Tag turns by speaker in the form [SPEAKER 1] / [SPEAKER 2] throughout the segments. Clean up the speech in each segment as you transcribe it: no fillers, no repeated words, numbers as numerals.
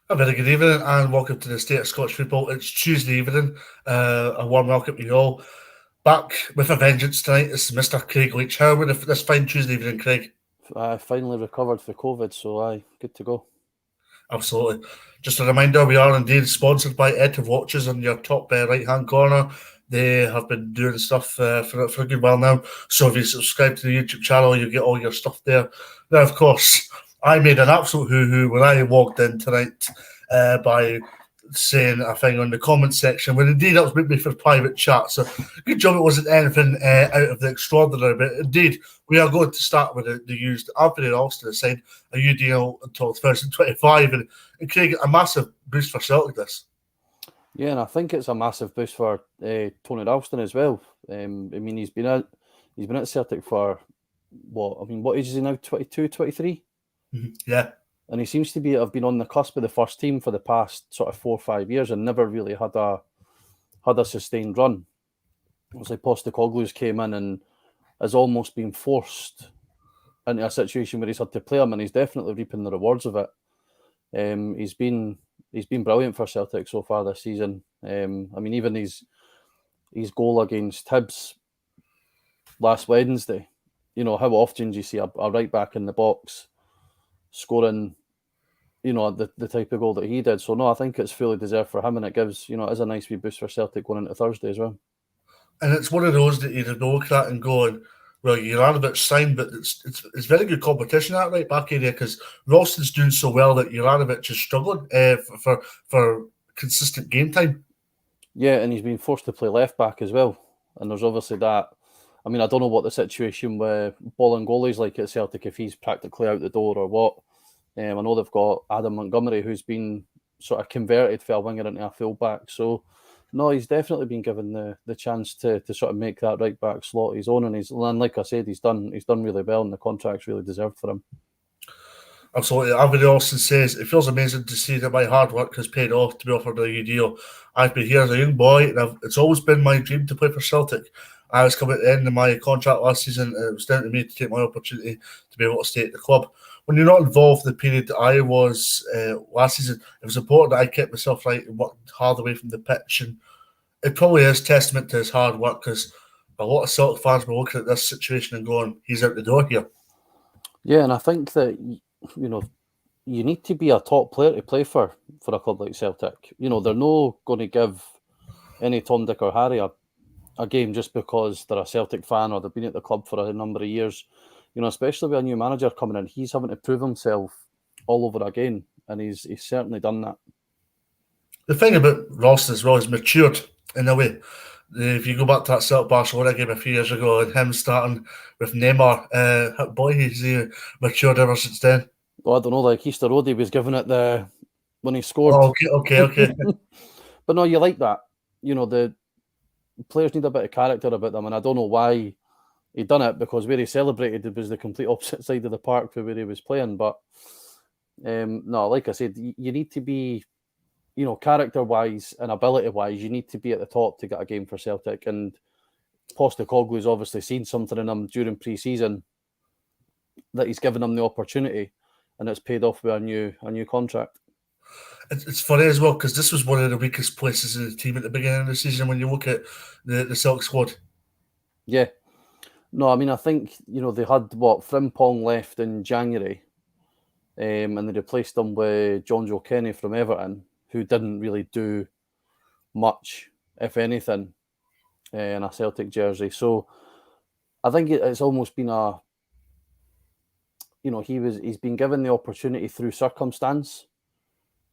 [SPEAKER 1] A very good evening and welcome to the State of Scottish Football. It's Tuesday evening. A warm welcome to you all. Back with a vengeance tonight is Mr. Craig Leach. How are we this fine Tuesday evening, Craig?
[SPEAKER 2] I finally recovered for COVID, so good to go.
[SPEAKER 1] Absolutely. Just a reminder, we are indeed sponsored by Etiv Watches on your top right-hand corner. They have been doing stuff for a good while now. So if you subscribe to the YouTube channel, you get all your stuff there. Now, of course, I made an absolute hoo-hoo when I walked in tonight by saying a thing on the comment section when indeed that was with me for private chat. So good job it wasn't anything out of the extraordinary. But indeed, we are going to start with the used Anthony Ralston signed a new deal until 2025. And Craig, a massive boost for Celtic this.
[SPEAKER 2] Yeah, and I think it's a massive boost for Tony Ralston as well. I mean, he's been at Celtic for what age is he now? 22, 23?
[SPEAKER 1] Mm-hmm. Yeah.
[SPEAKER 2] And he seems to have been on the cusp of the first team for the past sort of 4 or 5 years and never really had a sustained run. Obviously, Postecoglou's came in and has almost been forced into a situation where he's had to play him, and he's definitely reaping the rewards of it. He's been brilliant for Celtic so far this season. I mean, even his goal against Hibs last Wednesday, how often do you see a right back in the box scoring, the type of goal that he did? So no, I think it's fully deserved for him, and it gives, it is a nice wee boost for Celtic going into Thursday as well.
[SPEAKER 1] And it's one of those that you'd look at and going, well, you're on a bit signed, but it's very good competition at right back area because Ralston's doing so well that Juranovic is struggling for consistent game time.
[SPEAKER 2] Yeah, and he's been forced to play left back as well. And there's obviously that. I mean, I don't know what the situation with Bolingoli's like at Celtic, if he's practically out the door or what. I know they've got Adam Montgomery, who's been sort of converted for a winger into a full-back. So, no, he's definitely been given the chance to sort of make that right-back slot his own. And like I said, he's done really well, and the contract's really deserved for him.
[SPEAKER 1] Absolutely. Anthony Ralston says, it feels amazing to see that my hard work has paid off to be offered a new deal. I've been here as a young boy, and it's always been my dream to play for Celtic. I was coming at the end of my contract last season, and it was down to me to take my opportunity to be able to stay at the club. When you're not involved in the period that I was last season, it was important that I kept myself right and worked hard away from the pitch. And it probably is testament to his hard work because a lot of Celtic fans were looking at this situation and going, he's out the door here.
[SPEAKER 2] Yeah, and I think that, you need to be a top player to play for a club like Celtic. They're not going to give any Tom, Dick or Harry a game just because they're a Celtic fan or they've been at the club for a number of years. Especially with a new manager coming in, he's having to prove himself all over again, and he's certainly done that.
[SPEAKER 1] The thing about Ralston as well is matured in a way. If you go back to that Celtic Barcelona game a few years ago and him starting with Neymar, boy, he's matured ever since then.
[SPEAKER 2] Well, I don't know, like Easter Road, he was giving it when he scored.
[SPEAKER 1] Oh, okay.
[SPEAKER 2] But no, you like that. The players need a bit of character about them, and I don't know why he done it, because where he celebrated was the complete opposite side of the park for where he was playing. But no, like I said, you need to be, character-wise and ability-wise, you need to be at the top to get a game for Celtic. And Postecoglou's obviously seen something in him during pre-season that he's given him the opportunity, and it's paid off with a new contract.
[SPEAKER 1] It's funny as well because this was one of the weakest places in the team at the beginning of the season when you look at the Celtic squad.
[SPEAKER 2] Yeah. No, I mean, I think, they had, Frimpong left in January, and they replaced him with John Joe Kenny from Everton, who didn't really do much, if anything, in a Celtic jersey. So I think it's almost been he's been given the opportunity through circumstance,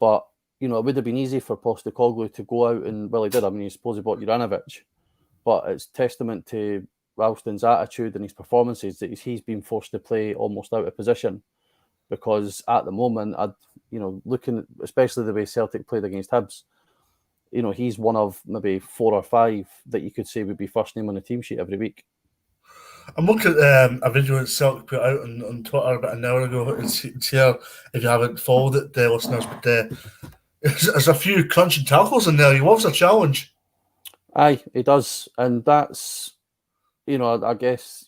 [SPEAKER 2] but, it would have been easy for Postecoglou to go out and, well, he did. I mean, he suppose he bought Juranovic, but it's testament to Ralston's attitude and his performances that he's been forced to play almost out of position, because at the moment, looking especially the way Celtic played against Hibs, he's one of maybe 4 or 5 that you could say would be first name on the team sheet every week.
[SPEAKER 1] I'm looking at a video that Celtic put out on Twitter about an hour ago. It's here if you haven't followed it, listeners. But there's a few crunching tackles in there. He loves a challenge.
[SPEAKER 2] Aye, he does, and that's, I guess,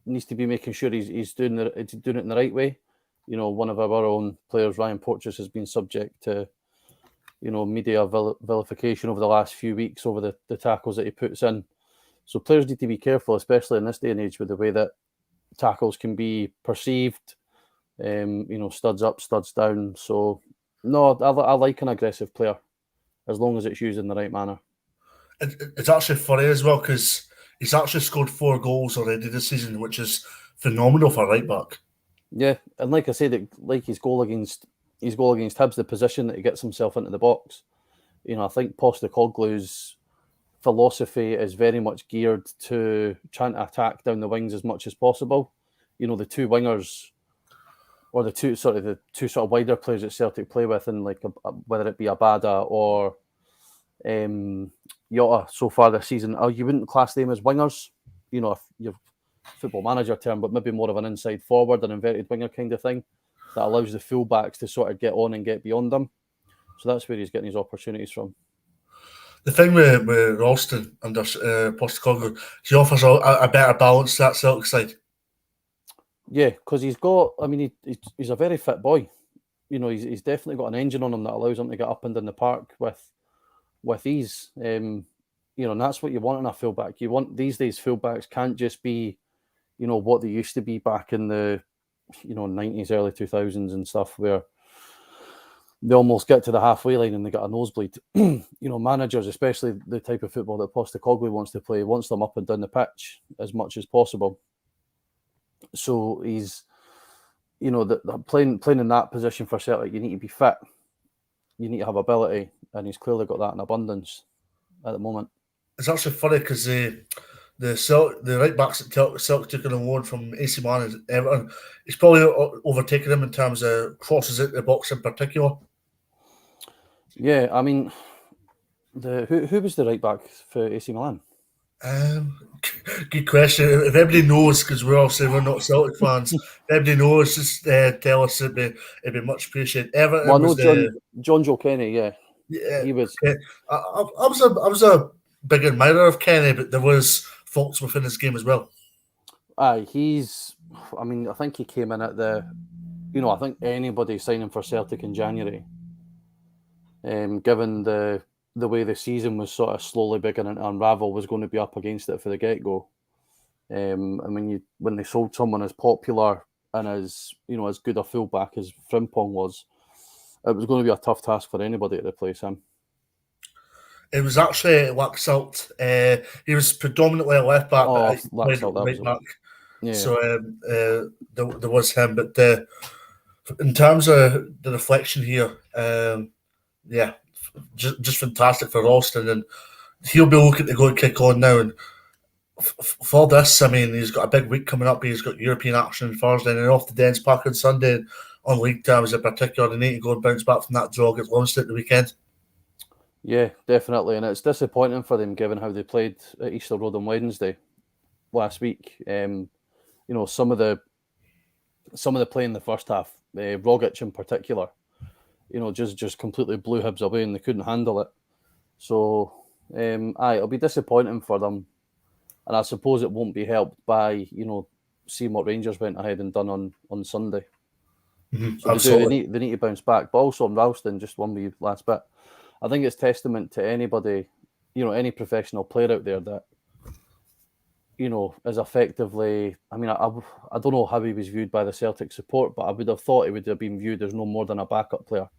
[SPEAKER 2] needs to be making sure he's doing it in the right way. one of our own players, Ryan Porteous, has been subject to, media vilification over the last few weeks over the tackles that he puts in. So players need to be careful, especially in this day and age with the way that tackles can be perceived. Studs up, studs down. So, no, I like an aggressive player as long as it's used in the right manner.
[SPEAKER 1] It's actually funny as well because he's actually scored 4 goals already this season, which is phenomenal for right back.
[SPEAKER 2] Yeah, and like I said, like his goal against Hibs, the position that he gets himself into the box. I think Postecoglou's philosophy is very much geared to trying to attack down the wings as much as possible. The two wingers, or the two sort of wider players that Celtic play with, and like whether it be Abada or Jota so far this season, you wouldn't class them as wingers, if you're Football Manager term, but maybe more of an inside forward, an inverted winger kind of thing that allows the fullbacks to sort of get on and get beyond them. So that's where he's getting his opportunities from.
[SPEAKER 1] The thing with Ralston under Postecoglou, he offers a better balance to that Celtic side.
[SPEAKER 2] Yeah, because he's got, he's a very fit boy. He's definitely got an engine on him that allows him to get up and down the park with ease. And that's what you want in a fullback. You want, these days, fullbacks can't just be, what they used to be back in the, 90s, early 2000s and stuff, where they almost get to the halfway line and they got a nosebleed. Managers, especially the type of football that Postecoglou wants to play, wants them up and down the pitch as much as possible. So he's, playing in that position for Celtic, you need to be fit, you need to have ability, and he's clearly got that in abundance at the moment.
[SPEAKER 1] It's actually funny because the right backs that Celtic took on loan from AC Milan and Everton, he's probably overtaken him in terms of crosses out the box in particular.
[SPEAKER 2] Yeah, who was the right back for AC Milan?
[SPEAKER 1] Good question. If everybody knows, because we're not Celtic fans, if everybody knows, just tell us. It'd be much appreciated. Everton
[SPEAKER 2] was John Joe Kenny. Yeah, he was.
[SPEAKER 1] I was a big admirer of Kenny, but there was faults within his game as well.
[SPEAKER 2] I think he came in at the. I think anybody signing for Celtic in January, given the way the season was sort of slowly beginning to unravel, was going to be up against it for the get-go. When they sold someone as popular and as good a fullback as Frimpong was, it was going to be a tough task for anybody to replace him.
[SPEAKER 1] It was actually Laxalt. He was predominantly a left back, but
[SPEAKER 2] Laxalt,
[SPEAKER 1] right back.
[SPEAKER 2] Yeah.
[SPEAKER 1] So there was him, but in terms of the reflection here, just fantastic for Ralston, and he'll be looking to go and kick on now. And for this, he's got a big week coming up. He's got European action on Thursday, and then off to Dens Park on Sunday. On league terms in particular, they need to go and bounce back from that draw against Leinster at the weekend.
[SPEAKER 2] Yeah, definitely, and it's disappointing for them given how they played at Easter Road on Wednesday last week. Some of the play in the first half, Rogic in particular, just completely blew Hibs away and they couldn't handle it. So, it'll be disappointing for them, and I suppose it won't be helped by seeing what Rangers went ahead and done on Sunday.
[SPEAKER 1] Mm-hmm.
[SPEAKER 2] So absolutely, they need to bounce back. But also on Ralston, just one wee last bit. I think it's testament to anybody, any professional player out there that, is effectively. I don't know how he was viewed by the Celtic support, but I would have thought he would have been viewed as no more than a backup player.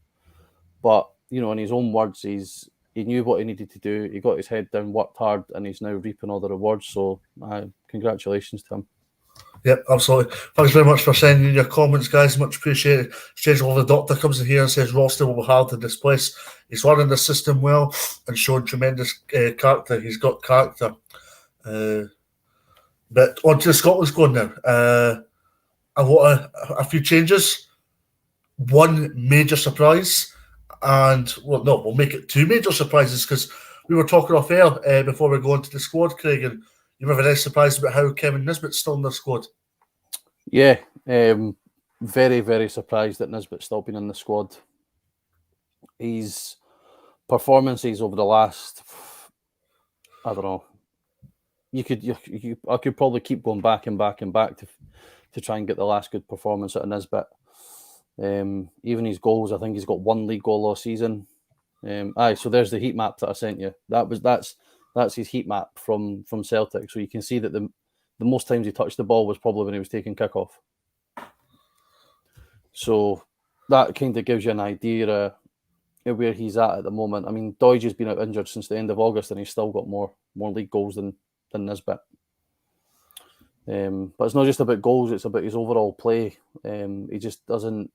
[SPEAKER 2] But in his own words, he knew what he needed to do. He got his head down, worked hard, and he's now reaping all the rewards. So, congratulations to him.
[SPEAKER 1] Yep, absolutely. Thanks very much for sending in your comments, guys. Much appreciated. Well, the doctor comes in here and says Ralston will be hard to displace. He's learning the system well and showing tremendous character. He's got character. But on to the Scotland squad now. I want a few changes. One major surprise. And, we'll make it 2 major surprises because we were talking off air before we go into the squad, Craig, and you were very surprised about how Kevin Nisbet's still in the squad.
[SPEAKER 2] Yeah, very, very surprised that Nisbet's still been in the squad. His performances over the last, I don't know, I could probably keep going back to to try and get the last good performance out of Nisbet. Even his goals, I think he's got 1 league goal last season. So there's the heat map that I sent you. That's his heat map from Celtic. So you can see that the most times he touched the ball was probably when he was taking kickoff. So that kind of gives you an idea of where he's at the moment. I mean, Doidge has been out injured since the end of August, and he's still got more league goals than Nisbet. But it's not just about goals; it's about his overall play. He just doesn't.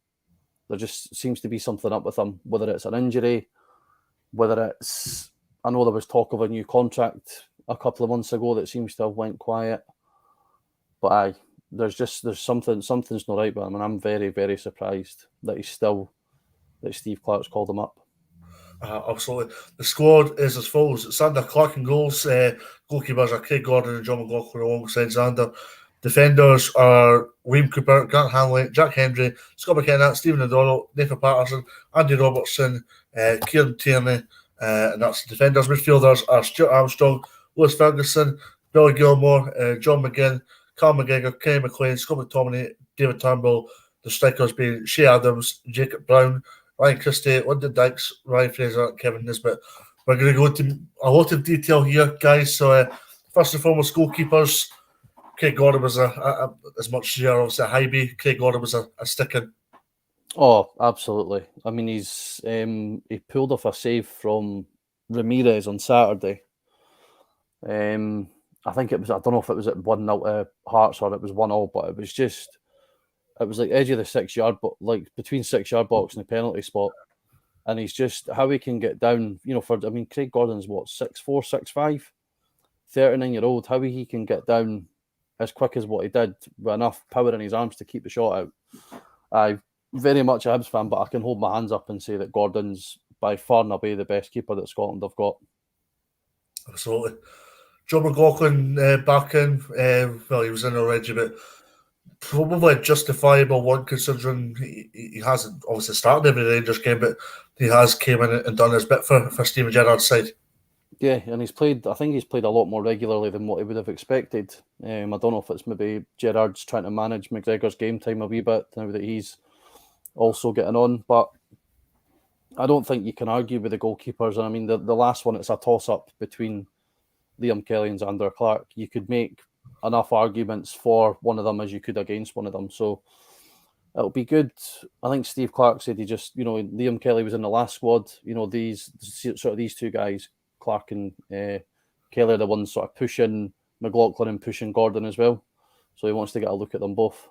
[SPEAKER 2] There just seems to be something up with him, whether it's an injury, whether it's. I know there was talk of a new contract a couple of months ago that seems to have went quiet, but there's something's not right with him, and I'm very, very surprised that Steve Clarke's called him up.
[SPEAKER 1] Absolutely. The squad is as follows. Xander Clarke in goals. Goalkeepers are Craig Gordon and John McLaughlin alongside Xander. Defenders are William Cooper, Grant Hanley, Jack Hendry, Scott McKenna, Stephen O'Donnell, Nathan Patterson, Andy Robertson, Kieran Tierney, and that's the defenders. Midfielders are Stuart Armstrong, Lewis Ferguson, Billy Gilmore, John McGinn, Carl McGregor, Kenny McLean, Scott McTominay, David Turnbull. The strikers being Shea Adams, Jacob Brown, Ryan Christie, Lyndon Dykes, Ryan Fraser, Kevin Nisbet. We're going to go into a lot of detail here, guys. So, first and foremost, goalkeepers. Craig Gordon was as much as you're obviously a highbie. Craig Gordon was a stick-in.
[SPEAKER 2] Oh, absolutely. I mean, he pulled off a save from Ramirez on Saturday. I think it was. I don't know if it was at 1-0 to Hearts or it was 1-0, but it was like edge of the 6 yard, but like between 6 yard box and the penalty spot. And he's just how he can get down. Craig Gordon's what 6'4", 6'5", 39-year-old. How he can get down as quick as what he did with enough power in his arms to keep the shot out. I'm very much a Hibs fan, but I can hold my hands up and say that Gordon's by far and away the best keeper that Scotland have got.
[SPEAKER 1] Absolutely. John McLaughlin back in. Well, he was in already, but probably a justifiable one considering he hasn't obviously started every Rangers game, but he has came in and done his bit for Steven Gerrard's side. Yeah,
[SPEAKER 2] and he's played. I think he's played a lot more regularly than what he would have expected. I don't know if it's maybe Gerrard's trying to manage McGregor's game time a wee bit now that he's also getting on, but I don't think you can argue with the goalkeepers. And I mean, the last one, it's a toss-up between Liam Kelly and Xander Clarke. You could make enough arguments for one of them as you could against one of them. So it'll be good. I think Steve Clarke said Liam Kelly was in the last squad. These two guys, Clarke and Kelly, are the ones sort of pushing McLaughlin and pushing Gordon as well. So he wants to get a look at them both.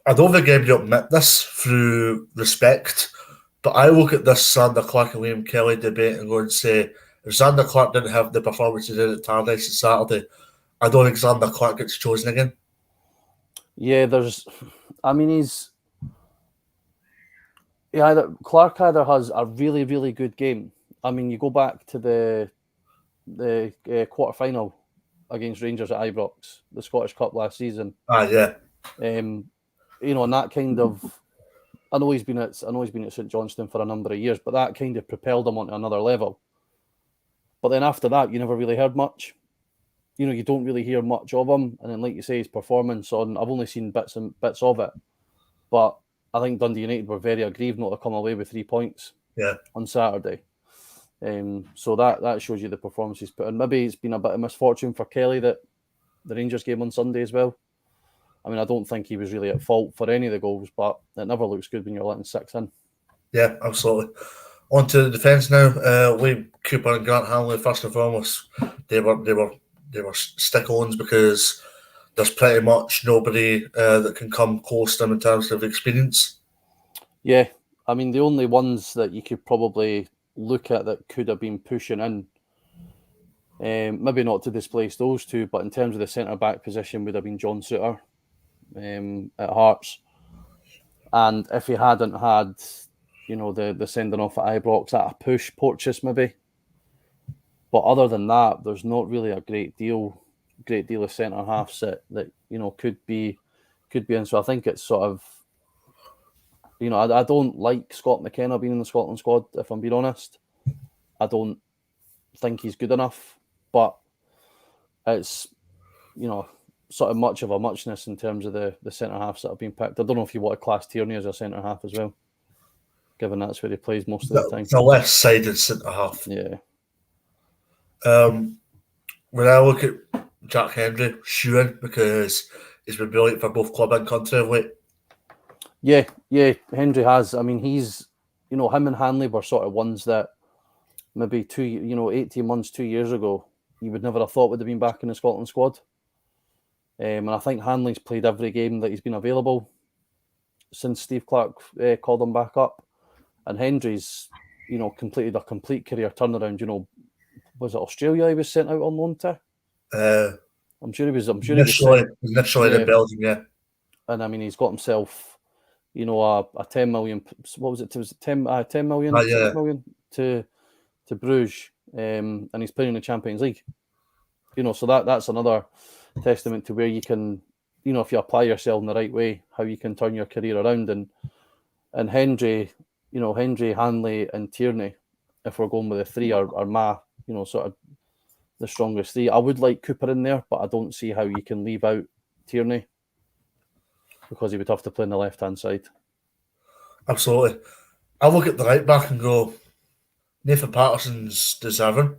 [SPEAKER 1] I don't think anybody admit this through respect, but I look at this Xander Clarke and Liam Kelly debate and go and say, if Xander Clarke didn't have the performance he did at Tardis on Saturday, I don't think Xander Clarke gets chosen again.
[SPEAKER 2] Yeah, Clarke either has a really, really good game. I mean, you go back to the quarter-final against Rangers at Ibrox, the Scottish Cup last season.
[SPEAKER 1] Yeah.
[SPEAKER 2] And that kind of, I know he's been at St Johnstone for a number of years, but that kind of propelled him onto another level. But then after that, you never really heard much. You don't really hear much of him. And then, like you say, his performance I've only seen bits of it. But I think Dundee United were very aggrieved not to come away with 3 points on Saturday. So that shows you the performance he's put in. Maybe it's been a bit of misfortune for Kelly that the Rangers game on Sunday as well. I mean, I don't think he was really at fault for any of the goals, but it never looks good when you're letting 6 in.
[SPEAKER 1] Yeah, absolutely. On to the defence now. William Cooper and Grant Hanley, first and foremost, they were stick-ons because there's pretty much nobody that can come close to them in terms of experience.
[SPEAKER 2] Yeah, I mean, the only ones that you could probably look at that could have been pushing in, maybe not to displace those two, but in terms of the centre-back position would have been John Souttar at Hearts. And if he hadn't had, the sending off at Ibrox at a push, Porteous maybe. But other than that, there's not really a great deal of centre halves that could be in. So I think it's sort of, I don't like Scott McKenna being in the Scotland squad, if I'm being honest. I don't think he's good enough, but it's sort of much of a muchness in terms of the centre halves that have been picked. I don't know if you want to class Tierney as a centre half as well, given that's where he plays most of the time.
[SPEAKER 1] The left sided centre half.
[SPEAKER 2] Yeah.
[SPEAKER 1] When I look at Jack Hendry, shoeing because he's been brilliant for both club and country of late.
[SPEAKER 2] Yeah, Hendry has. I mean, he's, him and Hanley were sort of ones that maybe 18 months, 2 years ago, you would never have thought would have been back in the Scotland squad. And I think Hanley's played every game that he's been available since Steve Clarke called him back up. And Hendry's, completed a complete career turnaround. Was it Australia he was sent out on loan to? I'm sure he was.
[SPEAKER 1] Initially in Belgium, yeah.
[SPEAKER 2] And I mean, he's got himself, a 10 million. What was it? Was it 10 million? 6 million to Bruges, and he's playing in the Champions League. So that's another testament to where you can, if you apply yourself in the right way, how you can turn your career around. And Hendry, Hendry, Hanley, and Tierney, if we're going with the three, are my, sort of the strongest three. I would like Cooper in there, but I don't see how you can leave out Tierney because he would have to play on the left-hand side.
[SPEAKER 1] Absolutely. I look at the right back and go, Nathan Patterson's deserving.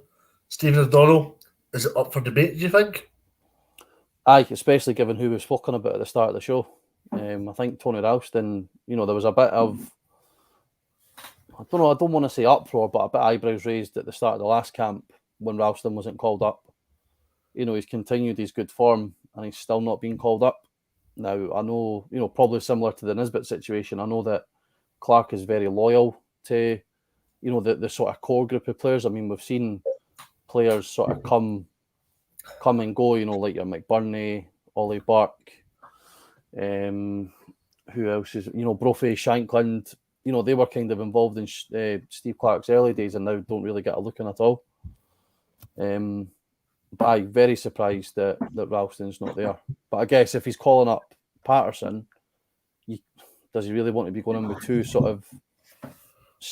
[SPEAKER 1] Stephen O'Donnell, is it up for debate, do you think?
[SPEAKER 2] Aye, especially given who we've spoken about at the start of the show. I think Tony Ralston, there was a bit of, I don't want to say uproar, but a bit of eyebrows raised at the start of the last camp when Ralston wasn't called up. He's continued his good form and he's still not been called up. Now, I know, probably similar to the Nisbet situation, I know that Clarke is very loyal to, the sort of core group of players. I mean, we've seen players sort of come and go, like your McBurney, Ollie Burke, who else is, Brophy, Shankland, they were kind of involved in Steve Clarke's early days and now don't really get a look in at all. But I'm very surprised that Ralston's not there. But I guess if he's calling up Patterson, does he really want to be going in with two sort of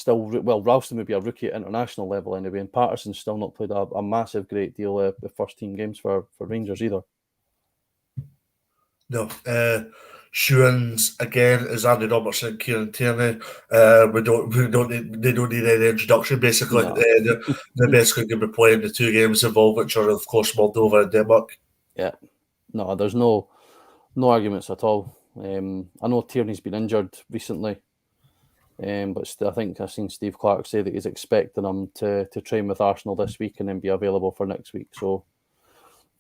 [SPEAKER 2] Ralston would be a rookie at international level anyway, and Patterson's still not played a massive great deal of first team games for Rangers either.
[SPEAKER 1] No. Shewins again is Andy Robertson and Kieran Tierney. They don't need any introduction. Basically,
[SPEAKER 2] No.
[SPEAKER 1] they're basically going to be playing the two games involved, which are of course Moldova and Denmark.
[SPEAKER 2] Yeah, no, there's no arguments at all. I know Tierney's been injured recently, but I think I've seen Steve Clarke say that he's expecting him to train with Arsenal this week and then be available for next week. So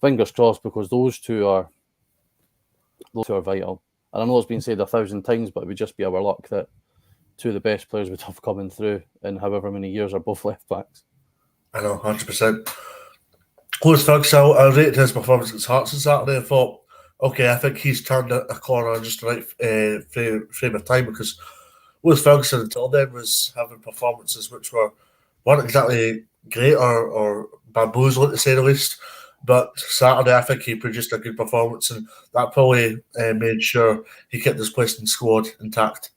[SPEAKER 2] fingers crossed, because those two are vital. And I know it's been said 1,000 times, but it would just be our luck that two of the best players would have coming through in however many years are both left backs.
[SPEAKER 1] I know, 100%. Lewis Ferguson, I rated his performance against Hearts on Saturday and thought, okay, I think he's turned a corner in just the right frame of time, because Lewis Ferguson until then was having performances which weren't exactly great or bamboozling, to say the least. But Saturday, I think he produced a good performance, and that probably made sure he kept his place in the squad intact.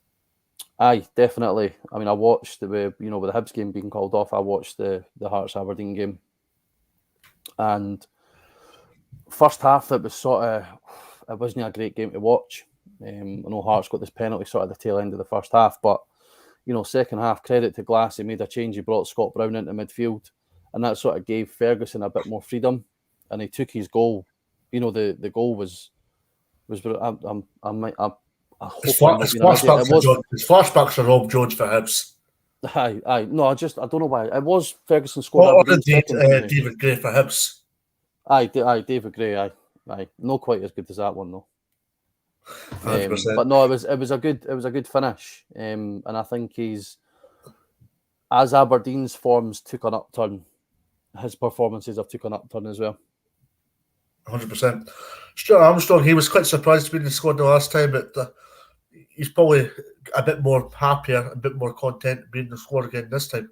[SPEAKER 2] Aye, definitely. I mean, I watched with the Hibs game being called off. I watched the Hearts Aberdeen game, and first half it wasn't a great game to watch. I know Hearts got this penalty sort of the tail end of the first half, but second half, credit to Glass, he made a change. He brought Scott Brown into midfield, and that sort of gave Ferguson a bit more freedom. And he took his goal. The goal was. His
[SPEAKER 1] flashbacks are Rob Jones for Hibs.
[SPEAKER 2] Aye. No, I don't know why. It was Ferguson scored.
[SPEAKER 1] Or indeed, David Gray for Hibs.
[SPEAKER 2] Aye, David Gray. Aye. Not quite as good as that one though. But no, it was a good finish. And I think as Aberdeen's forms took an upturn, his performances have took an upturn as well.
[SPEAKER 1] 100%. Stuart Armstrong, he was quite surprised to be in the squad the last time, but he's probably a bit more happier, a bit more content to be in the squad again this time.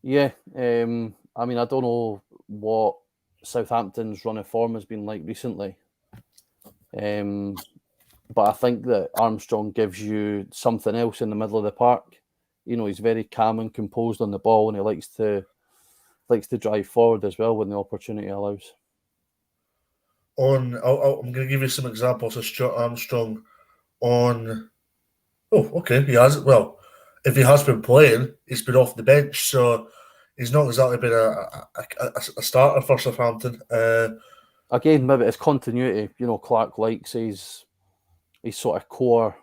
[SPEAKER 2] Yeah, I mean, I don't know what Southampton's run of form has been like recently, but I think that Armstrong gives you something else in the middle of the park. He's very calm and composed on the ball, and he likes to drive forward as well when the opportunity allows.
[SPEAKER 1] I'm going to give you some examples of Stuart Armstrong on. Oh, okay, he has. Well, if he has been playing, he's been off the bench, so he's not exactly been a starter for Southampton.
[SPEAKER 2] Again, maybe it's continuity. Clarke likes his sort of core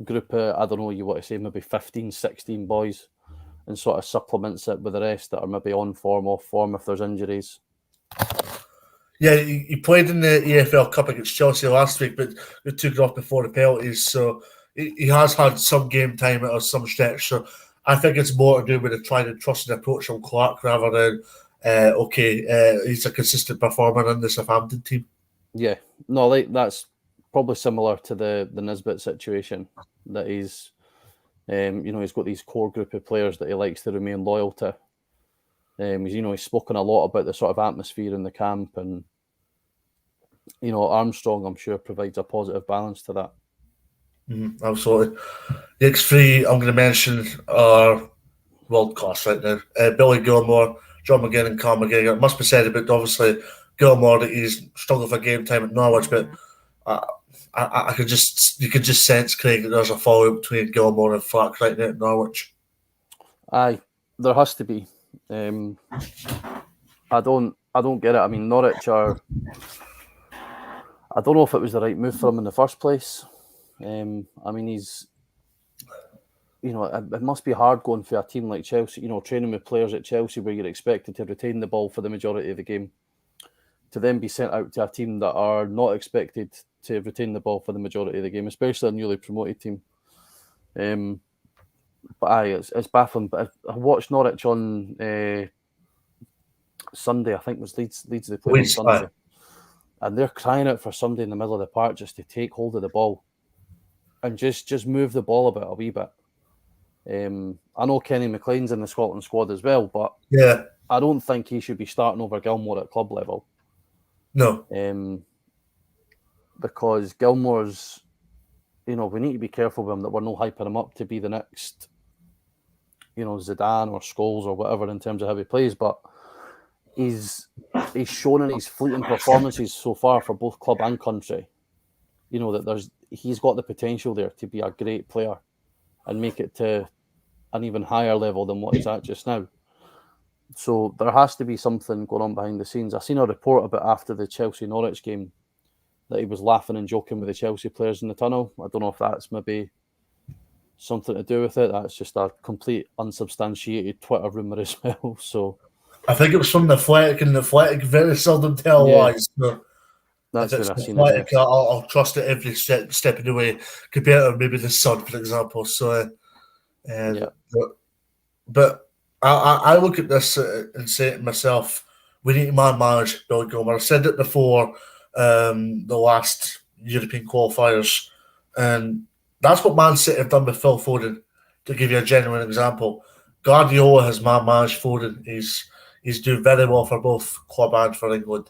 [SPEAKER 2] group of, I don't know, you want to say maybe 15, 16 boys, and sort of supplements it with the rest that are maybe on form, off form if there's injuries.
[SPEAKER 1] Yeah, he played in the EFL Cup against Chelsea last week, but they took it off before the penalties, so he has had some game time or some stretch. So I think it's more to do with a tried and trusted approach from Clarke rather than he's a consistent performer in the Southampton team.
[SPEAKER 2] Yeah, no, like that's probably similar to the Nisbet situation, that he's he's got these core group of players that he likes to remain loyal to. He's spoken a lot about the sort of atmosphere in the camp, and Armstrong, I'm sure, provides a positive balance to that.
[SPEAKER 1] Absolutely. The next three I'm going to mention are world class right now. Billy Gilmore, John McGinn, and Carl McGregor. It must be said about obviously Gilmore that he's struggled for game time at Norwich, but you could just sense, Craig, that there's a fallout between Gilmore and Clarke right now at Norwich.
[SPEAKER 2] Aye, there has to be. I don't get it. I mean, Norwich are. I don't know if it was the right move for him in the first place. I mean, he's. It must be hard going for a team like Chelsea. Training with players at Chelsea where you're expected to retain the ball for the majority of the game, to then be sent out to a team that are not expected to retain the ball for the majority of the game, especially a newly promoted team. But it's baffling. But I watched Norwich on Sunday. I think it was Leeds they played on Sunday, and they're crying out for somebody in the middle of the park just to take hold of the ball and just move the ball about a wee bit. I know Kenny Mclean's in the Scotland squad as well, but
[SPEAKER 1] yeah,
[SPEAKER 2] I don't think he should be starting over Gilmore at club level.
[SPEAKER 1] No,
[SPEAKER 2] because Gilmore's, we need to be careful with him that we're not hyping him up to be the next, Zidane or Scholes or whatever in terms of how he plays, but he's shown in his fleeting performances so far for both club and country, that he's got the potential there to be a great player and make it to an even higher level than what he's at just now. So there has to be something going on behind the scenes. I seen a report about after the Chelsea-Norwich game that he was laughing and joking with the Chelsea players in the tunnel. I don't know if that's maybe something to do with it. That's just a complete unsubstantiated Twitter rumour as well. So
[SPEAKER 1] I think it was from the Athletic, and the Athletic very seldom tell lies. So
[SPEAKER 2] that's
[SPEAKER 1] if it's
[SPEAKER 2] when I seen
[SPEAKER 1] Athletic,
[SPEAKER 2] it.
[SPEAKER 1] I'll trust it every step of the way, compared to maybe the Sun, for example. So, but I look at this and say to myself, we need to manage Billy Gilmore. I said it before the last European qualifiers, and that's what Man City have done with Phil Foden. To give you a genuine example, Guardiola has managed Foden. He's doing very well for both club and for England.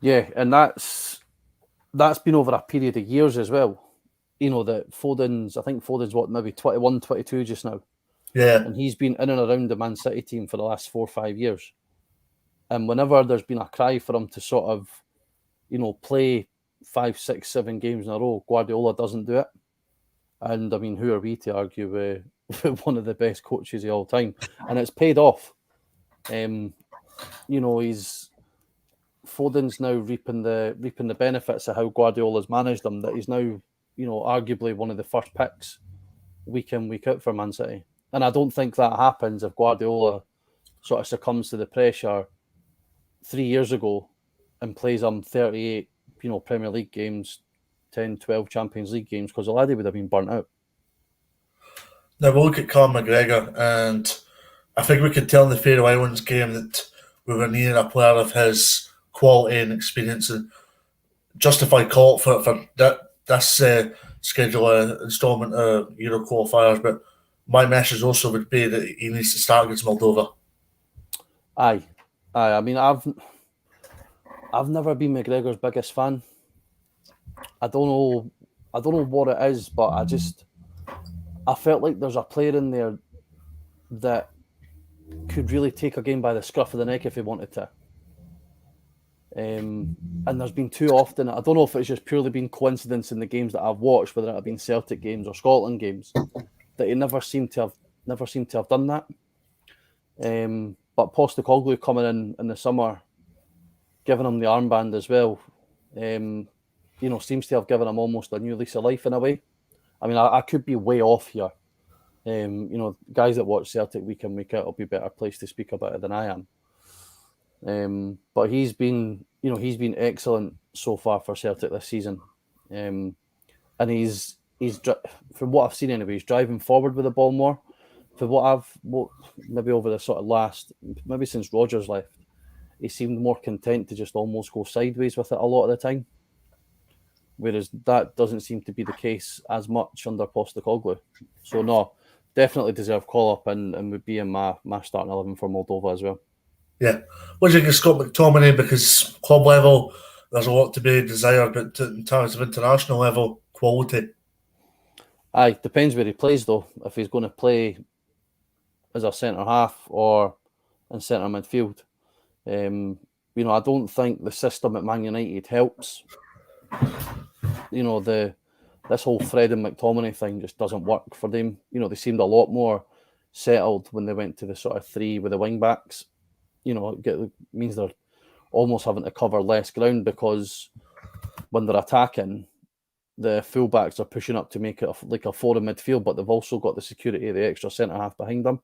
[SPEAKER 2] Yeah, and that's been over a period of years as well. That I think Foden's what, maybe 21, 22 just now.
[SPEAKER 1] Yeah.
[SPEAKER 2] And he's been in and around the Man City team for the last 4 or 5 years. And whenever there's been a cry for him to sort of, play 5, 6, 7 games in a row, Guardiola doesn't do it. And I mean, who are we to argue with one of the best coaches of all time? And it's paid off. Foden's now reaping the benefits of how Guardiola's managed him. That he's now, arguably one of the first picks week in, week out for Man City. And I don't think that happens if Guardiola sort of succumbs to the pressure 3 years ago and plays 38, Premier League games, 10, 12 Champions League games, because the laddie would have been burnt out.
[SPEAKER 1] Now we'll look at Conor McGregor, and I think we could tell in the Faroe Islands game that we were needing a player of his quality and experience, and justify call for this schedule instalment of Euro qualifiers. But my message also would be that he needs to start against Moldova.
[SPEAKER 2] Aye. I mean, I've never been McGregor's biggest fan. I don't know what it is, but I felt like there's a player in there that could really take a game by the scruff of the neck if he wanted to. And there's been too often, I don't know if it's just purely been coincidence in the games that I've watched, whether it have been Celtic games or Scotland games, that he never seemed to have done that. But Postecoglou coming in the summer, giving him the armband as well, seems to have given him almost a new lease of life in a way. I mean, I could be way off here. Guys that watch Celtic week in, week out will be better placed to speak about it than I am. But he's been excellent so far for Celtic this season. And he's from what I've seen anyway, he's driving forward with the ball more. For what maybe over the sort of maybe since Rodgers left, he seemed more content to just almost go sideways with it a lot of the time. Whereas that doesn't seem to be the case as much under Postecoglou. So no, definitely deserve call-up and would be in my starting 11 for Moldova as well.
[SPEAKER 1] Yeah. What do you think of Scott McTominay? Because club level, there's a lot to be desired, but in terms of international level, quality.
[SPEAKER 2] Aye, depends where he plays though. If he's going to play as a centre-half or in centre midfield. I don't think the system at Man United helps. This whole Fred and McTominay thing just doesn't work for them. They seemed a lot more settled when they went to the sort of three with the wing backs. It means they're almost having to cover less ground because when they're attacking, the fullbacks are pushing up to make it like a four in midfield, but they've also got the security of the extra centre half behind them.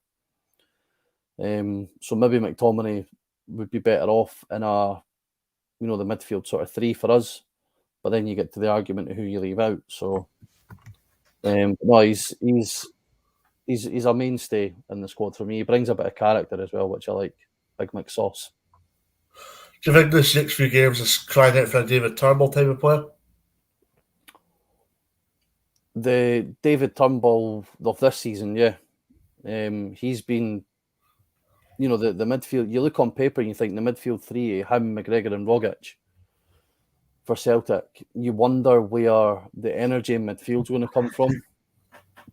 [SPEAKER 2] So maybe McTominay would be better off in the midfield sort of three for us. But then you get to the argument of who you leave out. So, no, he's a mainstay in the squad for me. He brings a bit of character as well, which I like. Big McSauce.
[SPEAKER 1] Do you think this next few games is crying out for a David Turnbull type of player?
[SPEAKER 2] The David Turnbull of this season, yeah. He's been, the midfield. You look on paper and you think the midfield three, him, McGregor, and Rogic. For Celtic, you wonder where the energy in midfield's going to come from,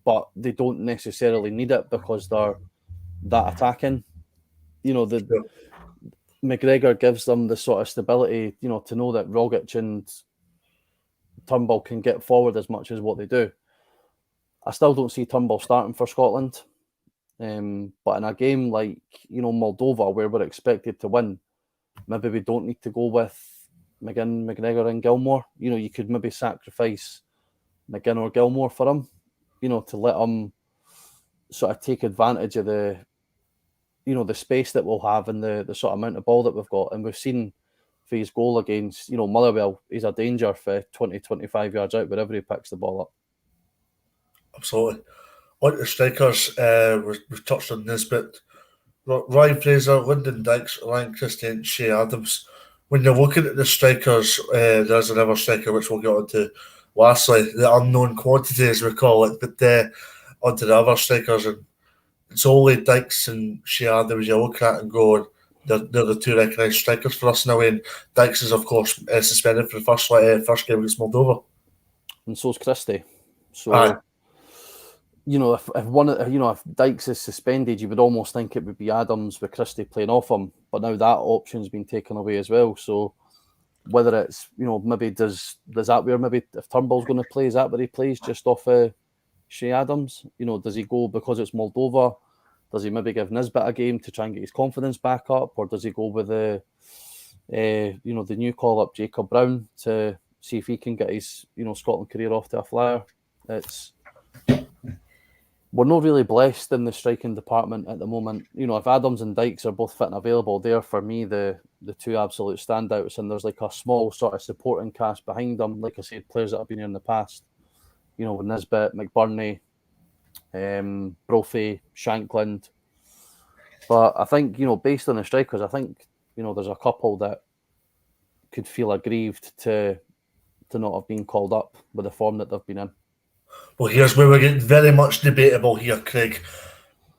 [SPEAKER 2] but they don't necessarily need it because they're that attacking. McGregor gives them the sort of stability, to know that Rogic and Turnbull can get forward as much as what they do. I still don't see Turnbull starting for Scotland, but in a game like Moldova, where we're expected to win, maybe we don't need to go with McGinn, McGregor and Gilmore. You could maybe sacrifice McGinn or Gilmore for him, to let him sort of take advantage of the space that we'll have and the sort of amount of ball that we've got. And we've seen for his goal against, Motherwell, he's a danger for 20, 25 yards out wherever he picks the ball up.
[SPEAKER 1] Absolutely. On the strikers, we've touched on this, but Ryan Fraser, Lyndon Dykes, Ryan Christie and Shea Adams. When you're looking at the strikers, there's another striker which we'll get onto lastly, the unknown quantity as we call it, but onto the other strikers, and it's only Dykes and Shea Adams you look at and go, they're the two recognised strikers for us now, and Dykes is of course suspended for the first game against Moldova.
[SPEAKER 2] And so's Christie. So if Dykes is suspended, you would almost think it would be Adams with Christie playing off him, but now that option's been taken away as well. So whether it's maybe does that where maybe if Turnbull's going to play, is that where he plays just off Shea Adams? Does he go because it's Moldova? Does he maybe give Nisbet a game to try and get his confidence back up, or does he go with the new call up Jacob Brown to see if he can get his Scotland career off to a flyer? We're not really blessed in the striking department at the moment. If Adams and Dykes are both fit and available, they're for me the two absolute standouts, and there's like a small sort of supporting cast behind them. Like I said, players that have been here in the past, with Nisbet, McBurney, Brophy, Shankland. But I think, based on the strikers, I think, there's a couple that could feel aggrieved to not have been called up with the form that they've been in.
[SPEAKER 1] Well, here's where we're getting very much debatable here, Craig.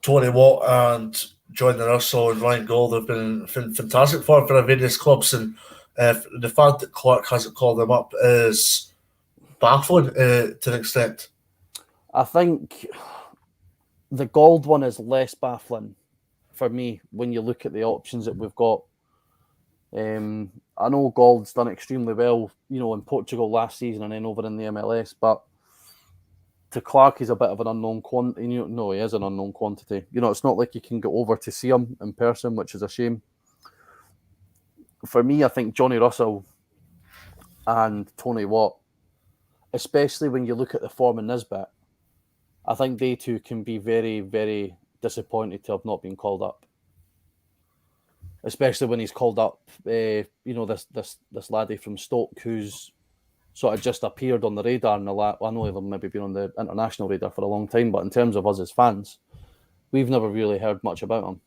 [SPEAKER 1] Tony Watt and John Russell and Ryan Gauld have been fantastic for various clubs, and the fact that Clarke hasn't called them up is baffling to an extent.
[SPEAKER 2] I think the Gauld one is less baffling for me when you look at the options that we've got I know Gauld's done extremely well, in Portugal last season and then over in the MLS, but to Clarke, he's a bit of an unknown quantity. No, he is an unknown quantity. It's not like you can go over to see him in person, which is a shame. For me, I think Johnny Russell and Tony Watt, especially when you look at the form in Nisbet, I think they two can be very, very disappointed to have not been called up. Especially when he's called up, this laddie from Stoke who's sort of just appeared on the radar in I know he'll maybe been on the international radar for a long time, but in terms of us as fans, we've never really heard much about him.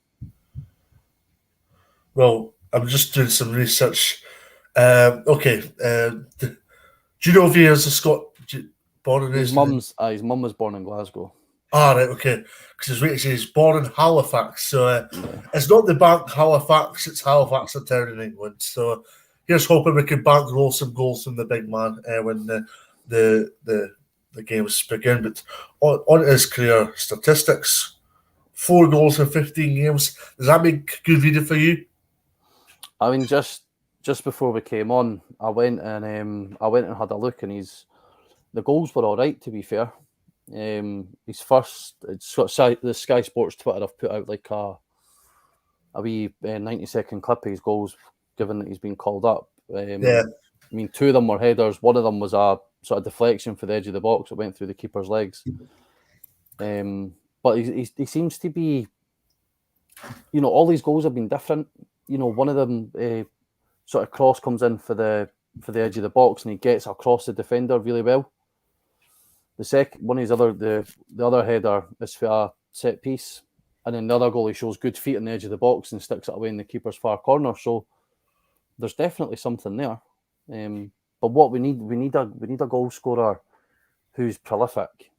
[SPEAKER 1] Well, I'm just doing some research. Do you know if he is a born in
[SPEAKER 2] his mum was born in Glasgow.
[SPEAKER 1] Right, okay. Because he's born in Halifax, so it's not the bank Halifax, it's Halifax, a town in England. So here's hoping we can bankroll some goals from the big man when the games begin. But on his career statistics, 4 goals in 15 games. Does that make good reading for you?
[SPEAKER 2] I mean, just before we came on, I went and had a look, and the goals were all right, to be fair. His first, the Sky Sports Twitter have put out like a wee 90-second clip of his goals, given that he's been called up. I mean, 2 of them were headers. One of them was a sort of deflection for the edge of the box that went through the keeper's legs. But he seems to be, all these goals have been different. One of them sort of cross comes in for the edge of the box, and he gets across the defender really well. The second one is the other header is for a set piece, and then the other goal he shows good feet on the edge of the box and sticks it away in the keeper's far corner. So there's definitely something there. But what we need a goal scorer who's prolific.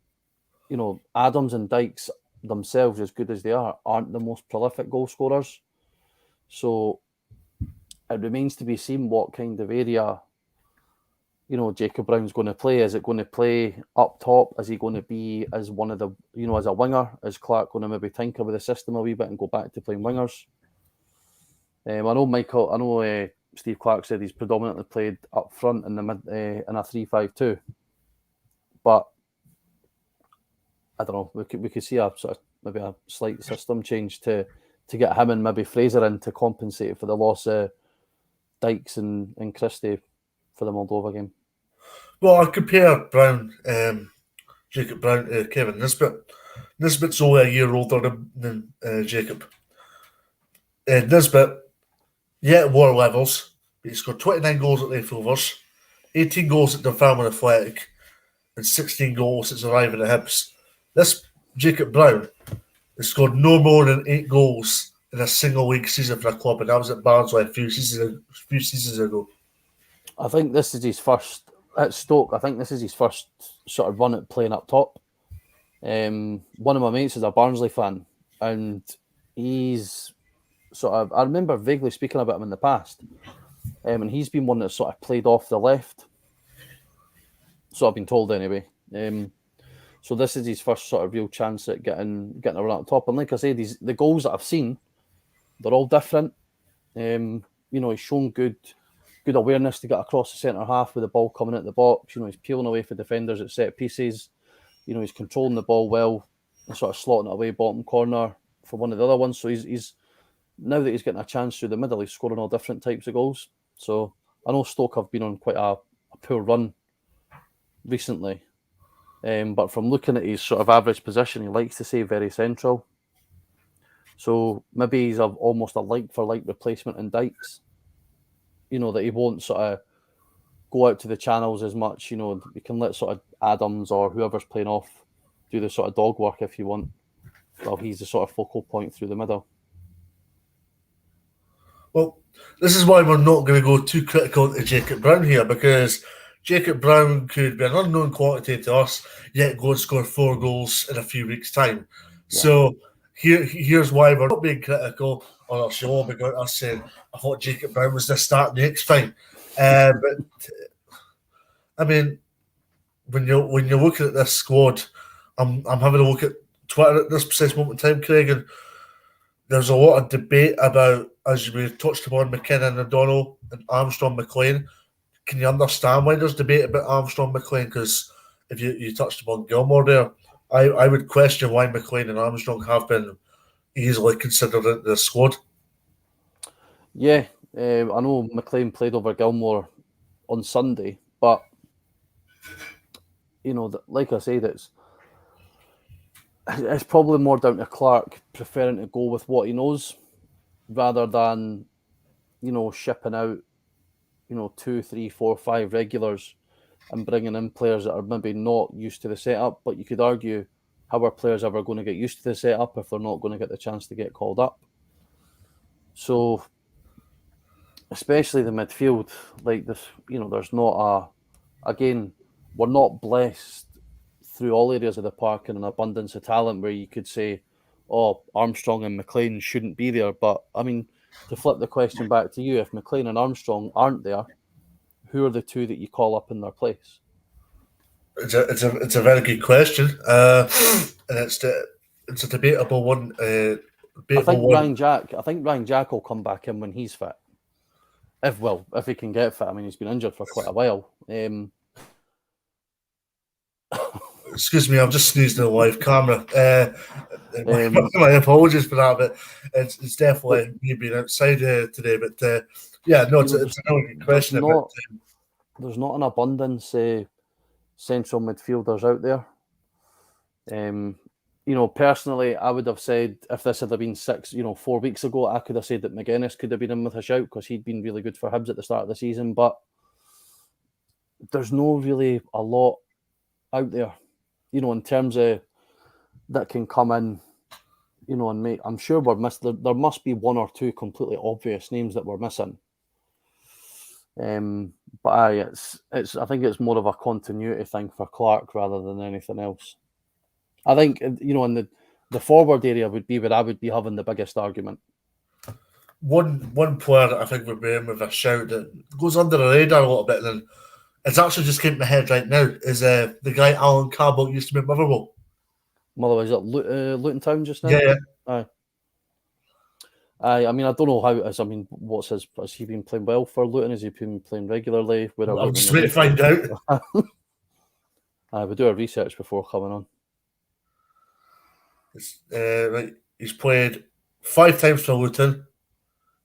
[SPEAKER 2] Adams and Dykes themselves, as good as they are, aren't the most prolific goal scorers. So it remains to be seen what kind of area Jacob Brown's going to play. Is it going to play up top? Is he going to be as one of the, as a winger? Is Clarke going to maybe tinker with the system a wee bit and go back to playing wingers? I know Steve Clarke said he's predominantly played up front in the mid in a 3-5-2, but I don't know. We could see a sort of maybe a slight system change to get him and maybe Fraser in to compensate for the loss of Dykes and Christie for the Moldova game.
[SPEAKER 1] Well, I compare Jacob Brown to Kevin Nisbet. Nisbet's only a year older than Jacob. Nisbet, at war levels, but he scored 29 goals at Leith Rovers, 18 goals at Dunfermline Athletic, and 16 goals since arriving at Hibs. This Jacob Brown has scored no more than 8 goals in a single league season for a club, and that was at Barnsley a few seasons ago.
[SPEAKER 2] I think this is his first at Stoke. I think this is his first sort of run at playing up top. One of my mates is a Barnsley fan, and he's I remember vaguely speaking about him in the past, and he's been one that sort of played off the left. So I've been told anyway. So this is his first sort of real chance at getting a run up top. And like I say, the goals that I've seen, they're all different. He's shown good awareness to get across the centre half with the ball coming at the box. He's peeling away for defenders at set pieces. He's controlling the ball well and sort of slotting it away bottom corner for one of the other ones. So he's now that he's getting a chance through the middle, he's scoring all different types of goals. So I know Stoke have been on quite a poor run recently. But from looking at his sort of average position, he likes to stay very central. So maybe he's almost a like-for-like replacement in Dykes. That he won't sort of go out to the channels as much. You can let sort of Adams or whoever's playing off do the sort of dog work if you want. Well, he's the sort of focal point through the middle.
[SPEAKER 1] Well, this is why we're not going to go too critical to Jacob Brown here, because Jacob Brown could be an unknown quantity to us, yet go and score 4 goals in a few weeks' time. Yeah. So here's why we're not being critical on our show, because us saying, I thought Jacob Brown was the start next time. But I mean, when you're looking at this squad, I'm having a look at Twitter at this precise moment in time, Craig, and there's a lot of debate about as we touched upon, McKinnon, O'Donnell, and Armstrong, Mclean. Can you understand why there's debate about Armstrong, Mclean? Because if you touched upon Gilmore there, I would question why McLean and Armstrong have been easily considered into the squad.
[SPEAKER 2] Yeah, I know McLean played over Gilmore on Sunday, but like I said, it's probably more down to Clarke preferring to go with what he knows rather than shipping out 2, 3, 4, 5 regulars and bringing in players that are maybe not used to the setup. But you could argue, how are players ever going to get used to the setup if they're not going to get the chance to get called up? So, especially the midfield, like this, there's not again, we're not blessed through all areas of the park in an abundance of talent where you could say, oh, Armstrong and McLean shouldn't be there. But I mean, to flip the question back to you, if McLean and Armstrong aren't there, who are the two that you call up in their place?
[SPEAKER 1] It's a very good question, and it's a debatable one.
[SPEAKER 2] I think Ryan Jack will come back in when he's fit. If he can get fit. I mean, he's been injured for quite a while.
[SPEAKER 1] Excuse me, I'm just sneezing on the live camera. My apologies for that, but it's definitely me being outside today. But yeah, no, it's a really good question.
[SPEAKER 2] There's not an abundance central midfielders out there. Personally, I would have said if this had been 4 weeks ago, I could have said that McGuinness could have been in with a shout because he'd been really good for Hibs at the start of the season. But there's no really a lot out there, in terms of that can come in, and make. I'm sure we're missing. There must be one or two completely obvious names that we're missing. But I think it's more of a continuity thing for Clarke rather than anything else. I think in the forward area would be where I would be having the biggest argument.
[SPEAKER 1] One player that I think would be in with a shout that goes under the radar a little bit, and it's actually just came to my head right now, is the guy Alan Cabell used to be at Motherwell.
[SPEAKER 2] Motherwell, is it Luton Town just now?
[SPEAKER 1] Yeah.
[SPEAKER 2] Aye. I mean, I don't know how it is. I mean, has he been playing well for Luton? Has he been playing regularly?
[SPEAKER 1] I'm just waiting to find out.
[SPEAKER 2] We do our research before coming on.
[SPEAKER 1] Right, he's played 5 times for Luton,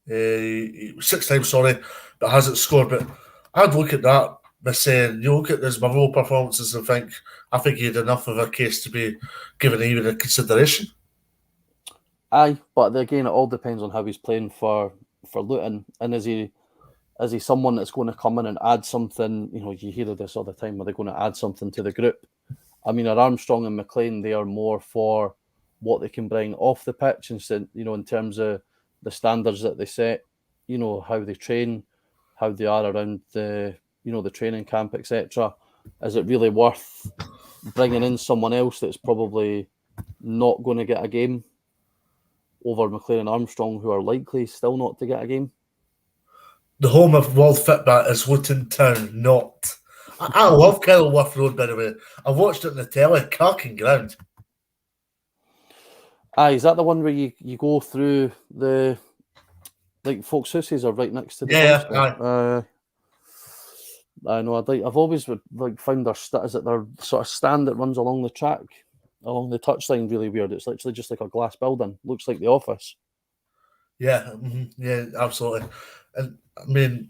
[SPEAKER 1] 6 times, sorry, but hasn't scored. But I'd look at that by saying, you look at his Motherwell performances and I think he had enough of a case to be given even a consideration.
[SPEAKER 2] Aye, but again, it all depends on how he's playing for Luton, and is he someone that's going to come in and add something? You hear of this all the time. Are they going to add something to the group? I mean, are Armstrong and McLean, they are more for what they can bring off the pitch, instead, in terms of the standards that they set, how they train, how they are around the training camp, etc. Is it really worth bringing in someone else that's probably not going to get a game over McLean and Armstrong, who are likely still not to get a game?
[SPEAKER 1] The home of World Fitbat is Luton Town, not. I love Kenilworth Road, by the way. I've watched it on the telly, cracking ground.
[SPEAKER 2] Aye, is that the one where you go through the, like, folks' houses are right next to the
[SPEAKER 1] aye.
[SPEAKER 2] I know. I've always found their their sort of stand that runs along the track, along the touchline, really weird. It's literally just like a glass building. Looks like the office.
[SPEAKER 1] Yeah, yeah, absolutely. And I mean,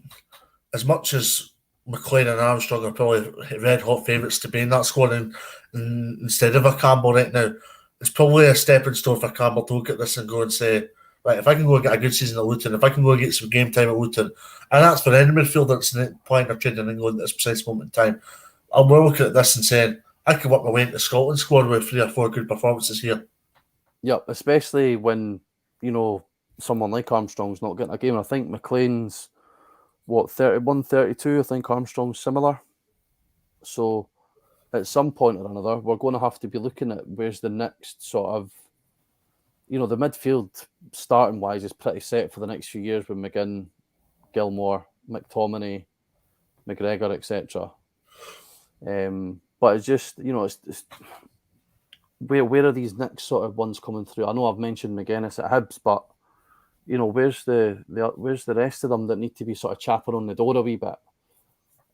[SPEAKER 1] as much as McLean and Armstrong are probably red hot favourites to be in that squad, and instead of a Campbell right now, it's probably a stepping stone for Campbell to look at this and go and say, right, if I can go and get a good season at Luton, if I can go and get some game time at Luton, and that's for any midfielder that's playing or training in England at this precise moment in time, I'm looking at this and saying, I can work my way into the Scotland squad with 3 or 4 good performances here.
[SPEAKER 2] Yeah, especially when, someone like Armstrong's not getting a game. I think McLean's, 31, 32, I think Armstrong's similar. So at some point or another, we're going to have to be looking at where's the next sort of, the midfield starting wise is pretty set for the next few years with McGinn, Gilmore, McTominay, McGregor, etc. But it's just, it's where are these next sort of ones coming through? I know I've mentioned McGuinness at Hibs, but where's the rest of them that need to be sort of chapping on the door a wee bit?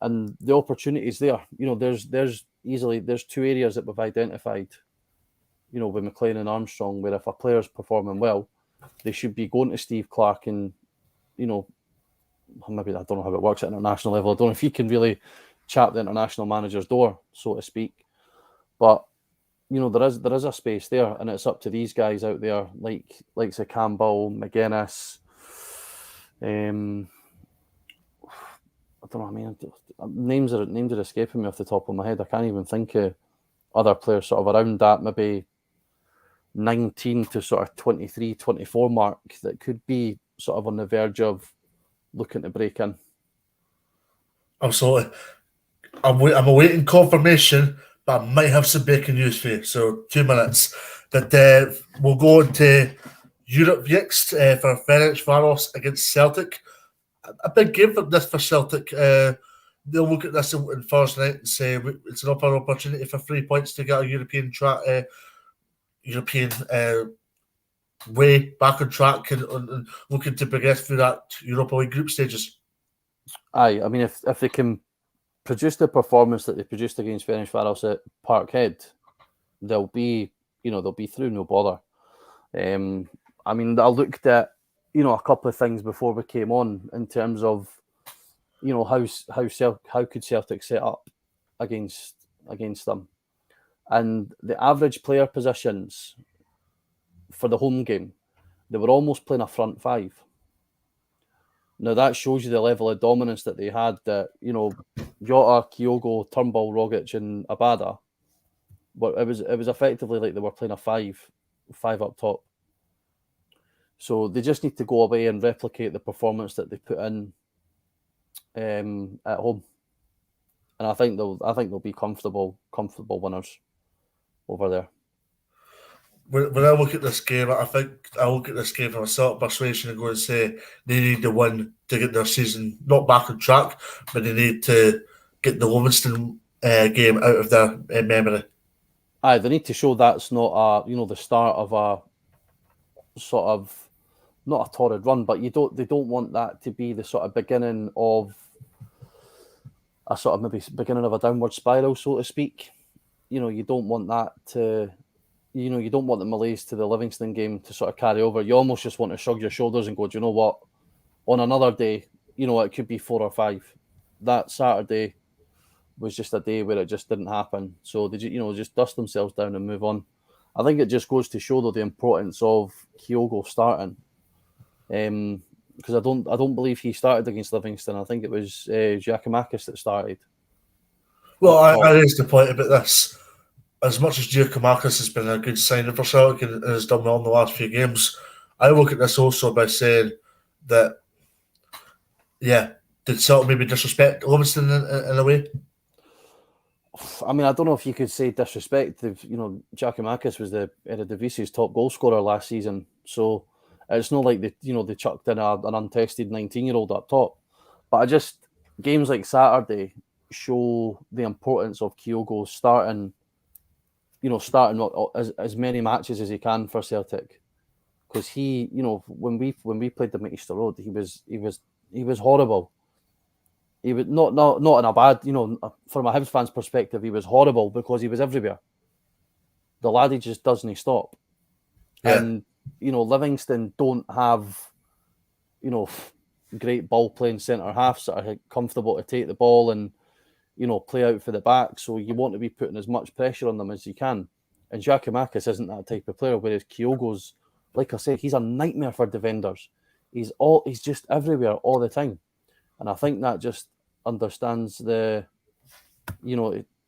[SPEAKER 2] And the opportunities there, there's 2 areas that we've identified, with Mclean and Armstrong, where if a player's performing well, they should be going to Steve Clarke and, maybe I don't know how it works at international level. I don't know if you can really chap the international manager's door, so to speak. But there is a space there, and it's up to these guys out there, like say Campbell, McGuinness. I don't know. I mean, names are escaping me off the top of my head. I can't even think of other players sort of around that maybe 19 to sort of 23, 24 mark that could be sort of on the verge of looking to break in.
[SPEAKER 1] Absolutely. I'm awaiting confirmation, but I might have some breaking news for you. So 2 minutes. But we'll go into Europe next for Ferencváros against Celtic. A big game for Celtic. They'll look at this on Thursday night and say it's an opportunity for 3 points to get a European way back on track and looking to progress through that Europa League group stages.
[SPEAKER 2] Aye, I mean, if they can produce the performance that they produced against Ferencváros at Parkhead, they'll be through, no bother. I mean, I looked at a couple of things before we came on in terms of how could Celtic set up against them, and the average player positions for the home game, they were almost playing a front five. Now that shows you the level of dominance that they had. That Jota, Kyogo, Turnbull, Rogic, and Abada. But it was effectively like they were playing a five up top. So they just need to go away and replicate the performance that they put in at home, and I think they'll be comfortable winners over there.
[SPEAKER 1] When I look at this game, I think I look at this game from a sort of persuasion and go and say they need to win to get their season not back on track, but they need to get the Livingston game out of their memory.
[SPEAKER 2] Aye, they need to show that's not the start of a sort of not a torrid run, but they don't want that to be the sort of beginning of a sort of maybe beginning of a downward spiral, so to speak. You don't want that to. You don't want the malaise to the Livingston game to sort of carry over. You almost just want to shrug your shoulders and go, do you know what? On another day, it could be 4 or 5. That Saturday was just a day where it just didn't happen. So they just dust themselves down and move on. I think it just goes to show though the importance of Kyogo starting. Because I don't believe he started against Livingston. I think it was Giacomakis that started.
[SPEAKER 1] Well, I raised the point about this. As much as Giacomakis has been a good signing for Celtic and has done well in the last few games, I look at this also by saying that, did Celtic maybe disrespect Livingston in a way?
[SPEAKER 2] I mean, I don't know if you could say disrespect. Giacomakis was the Eredivisie's top goal scorer last season, so it's not like they chucked in an untested 19-year-old up top. But games like Saturday show the importance of Kyogo starting as many matches as he can for Celtic, because he, when we played them at Easter Road, he was horrible. He was not in a bad, from a Hibs fan's perspective, he was horrible because he was everywhere. The laddie just doesn't stop, and Livingston don't have, great ball playing centre halves that are comfortable to take the ball and play out for the back. So you want to be putting as much pressure on them as you can. And Giacomakis isn't that type of player, whereas Kyogo's, like I said, he's a nightmare for defenders. He's just everywhere all the time. And I think that just understands the,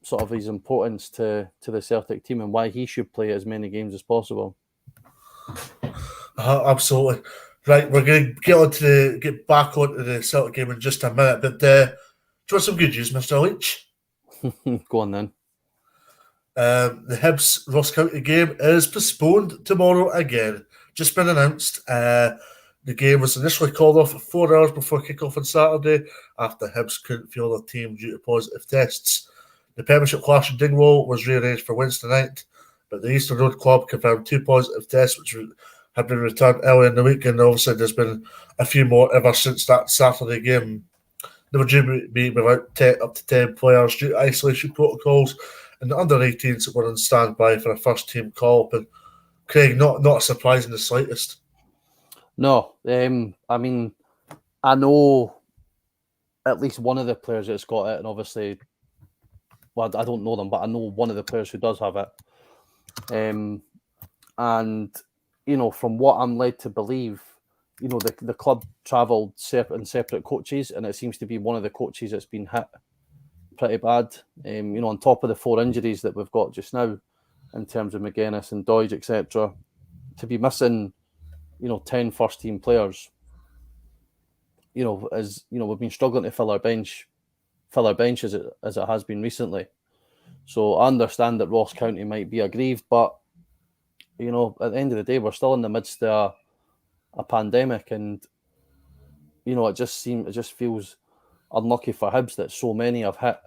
[SPEAKER 2] sort of his importance to the Celtic team and why he should play as many games as possible.
[SPEAKER 1] Absolutely. Right, we're going to get back onto the Celtic game in just a minute, but do you want some good news, Mr. Leach?
[SPEAKER 2] Go on then.
[SPEAKER 1] The Hibs Ross County game is postponed tomorrow again. Just been announced. The game was initially called off 4 hours before kickoff on Saturday after Hibs couldn't field their team due to positive tests. The Premiership clash in Dingwall was rearranged for Wednesday night, but the Eastern Road club confirmed 2 positive tests, which had been returned early in the week, and obviously there's been a few more ever since that Saturday game. They were due to be without up to 10 players due to isolation protocols, and the under-18s were on standby for a first-team call. But Craig, not a surprise in the slightest.
[SPEAKER 2] No, I mean, I know at least one of the players that's got it, and obviously, well, I don't know them, but I know one of the players who does have it. And, you know, from what I'm led to believe, you know, the club travelled in separate coaches, and it seems to be one of the coaches that's been hit pretty bad. You know, on top of the 4 injuries that we've got just now, in terms of McGuinness and Doidge, etc., to be missing, you know, 10 first-team players, you know, as you know, we've been struggling to fill our bench as it has been recently. So I understand that Ross County might be aggrieved, but you know, at the end of the day, we're still in the midst of a pandemic, and you know, it just feels unlucky for Hibs that so many have hit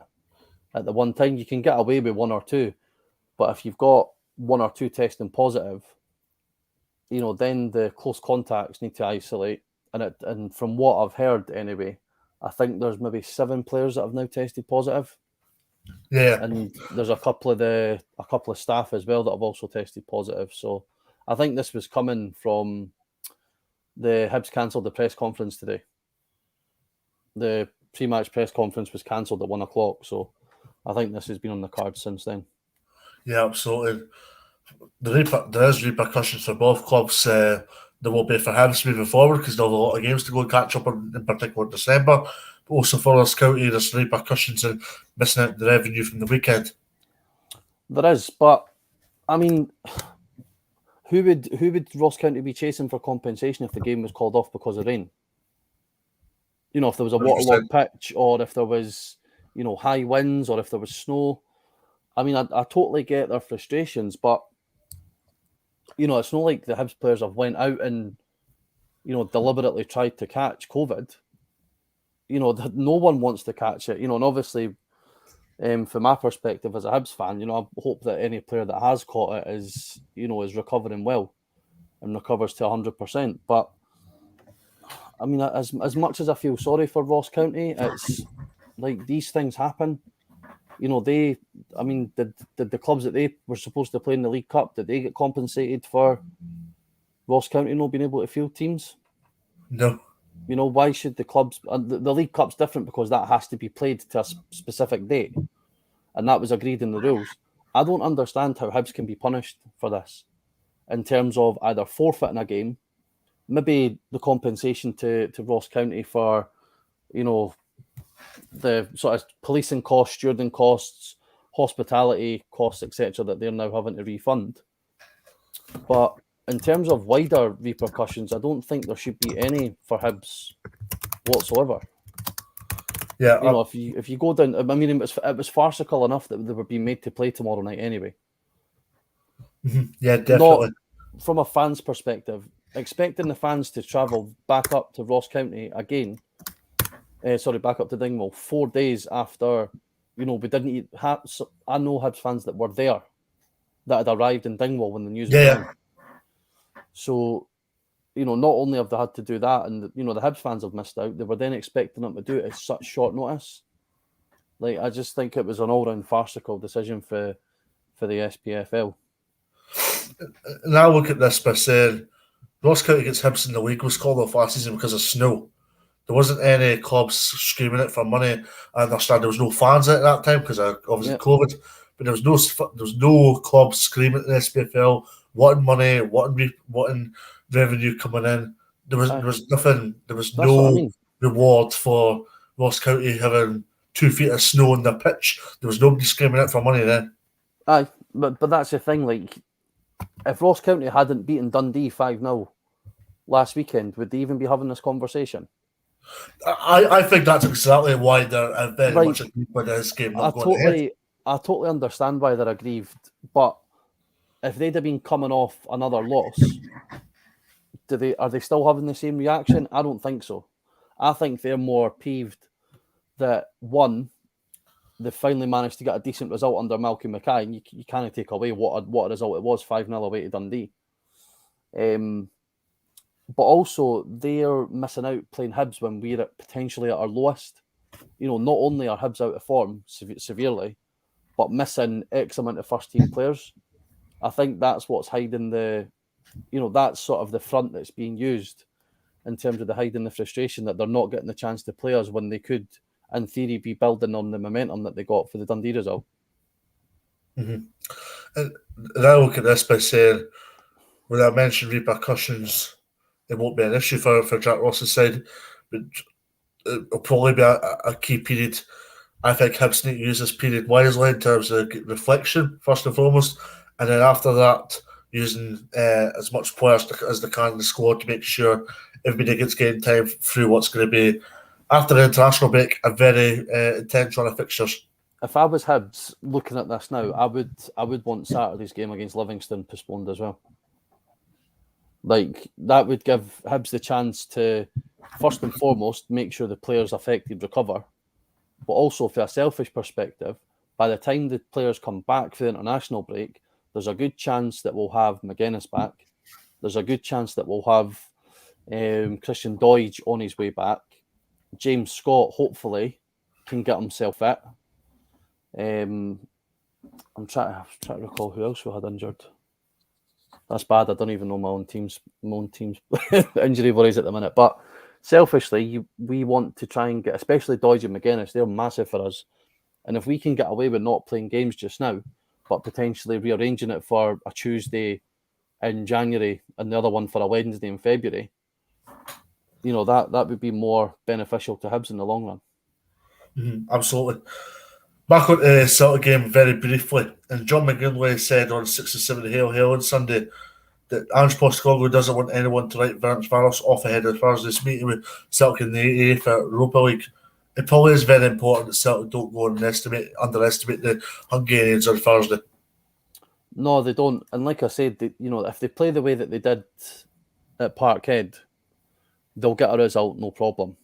[SPEAKER 2] at the one time. You can get away with 1 or 2, but if you've got 1 or 2 testing positive, you know, then the close contacts need to isolate. And from what I've heard anyway, I think there's maybe 7 players that have now tested positive.
[SPEAKER 1] Yeah,
[SPEAKER 2] and there's a couple of staff as well that have also tested positive. So I think this was coming from the Hibs cancelled the press conference today. The pre-match press conference was cancelled at 1 o'clock. So I think this has been on the cards since then.
[SPEAKER 1] Yeah, absolutely. There is repercussions for both clubs. There will be for Hibs moving forward because they'll have a lot of games to go and catch up on, in particular in December. But also for Ross County, there's repercussions in missing out the revenue from the weekend.
[SPEAKER 2] There is, but I mean, who would Ross County be chasing for compensation if the game was called off because of rain? You know, if there was a waterlogged pitch, or if there was, you know, high winds, or if there was snow. I mean, I totally get their frustrations, but you know, it's not like the Hibs players have went out and, you know, deliberately tried to catch COVID. You know, no one wants to catch it. You know, and obviously, from my perspective as a Hibs fan, you know, I hope that any player that has caught it is, you know, is recovering well and recovers to 100%. But I mean, as much as I feel sorry for Ross County, it's like these things happen. You know, did the clubs that they were supposed to play in the League Cup, did they get compensated for Ross County not being able to field teams?
[SPEAKER 1] No.
[SPEAKER 2] You know, why should the clubs... The League Cup's different because that has to be played to a specific date, and that was agreed in the rules. I don't understand how Hibs can be punished for this in terms of either forfeiting a game, maybe the compensation to Ross County for, you know, the sort of policing costs, stewarding costs, hospitality costs, etc., that they're now having to refund. But in terms of wider repercussions, I don't think there should be any for Hibs whatsoever.
[SPEAKER 1] Yeah,
[SPEAKER 2] you know, if you go down, I mean, it was farcical enough that they were being made to play tomorrow night anyway.
[SPEAKER 1] Yeah, definitely.
[SPEAKER 2] Not from a fan's perspective, expecting the fans to travel back up to Ross County again. Back up to Dingwall 4 days after, you know, we didn't I know Hibs fans that were there that had arrived in Dingwall when the news was on. So, you know, not only have they had to do that, and you know, the Hibs fans have missed out, they were then expecting them to do it at such short notice. Like, I just think it was an all-round farcical decision for the SPFL.
[SPEAKER 1] And I look at this by saying Ross County against Hibs in the league was called off last season because of snow. There wasn't any clubs screaming it for money. I understand there was no fans at that time because of obviously COVID, but there was no clubs screaming at the SPFL wanting money, wanting revenue coming in. There was nothing. There was no reward for Ross County having 2 feet of snow on the pitch. There was nobody screaming out for money then.
[SPEAKER 2] Aye, but that's the thing. Like, if Ross County hadn't beaten Dundee 5-0 last weekend, would they even be having this conversation?
[SPEAKER 1] I think that's exactly why they're very much aggrieved with this game not going ahead.
[SPEAKER 2] I totally understand why they're aggrieved, but if they'd have been coming off another loss, are they still having the same reaction? I don't think so. I think they're more peeved that, one, they finally managed to get a decent result under Malcolm Mackay, and you can't take away what a result it was, 5-0 away to Dundee. but also they're missing out playing Hibs when we're potentially at our lowest. Not only are Hibs out of form severely, but missing X amount of first team players. I think that's what's hiding that's sort of the front that's being used in terms of the hiding the frustration that they're not getting the chance to play us when they could, in theory, be building on the momentum that they got for the Dundee result.
[SPEAKER 1] Mm-hmm. And I look at this by saying, when I mentioned repercussions, it won't be an issue for Jack Ross's side, but it'll probably be a key period. I think Hibs need to use this period wisely in terms of reflection, first and foremost, and then after that, using as much players as they can in the squad to make sure everybody gets game time through what's going to be, after the international break, a very intense run of fixtures.
[SPEAKER 2] If I was Hibs looking at this now, I would want Saturday's game against Livingston postponed as well. Like, that would give Hibs the chance to, first and foremost, make sure the players affected recover. But also, from a selfish perspective, by the time the players come back for the international break, there's a good chance that we'll have McGuinness back. There's a good chance that we'll have Christian Doidge on his way back. James Scott, hopefully, can get himself fit. I'm trying to recall who else we had injured. That's bad. I don't even know my own team's injury worries at the minute. But selfishly, we want to try and get, especially Doidge and McGuinness, they're massive for us. And if we can get away with not playing games just now, but potentially rearranging it for a Tuesday in January and the other one for a Wednesday in February, that would be more beneficial to Hibs in the long run.
[SPEAKER 1] Mm-hmm, absolutely. Back on the Celtic game very briefly, and John McGinley said on 67 Hail Hail on Sunday that Ange Postecoglou doesn't want anyone to write Ferencváros off ahead of Thursday's meeting with Celtic in the AAF Europa League. It probably is very important that Celtic don't go and underestimate the Hungarians on Thursday.
[SPEAKER 2] No, they don't. And like I said, if they play the way that they did at Parkhead, they'll get a result, no problem.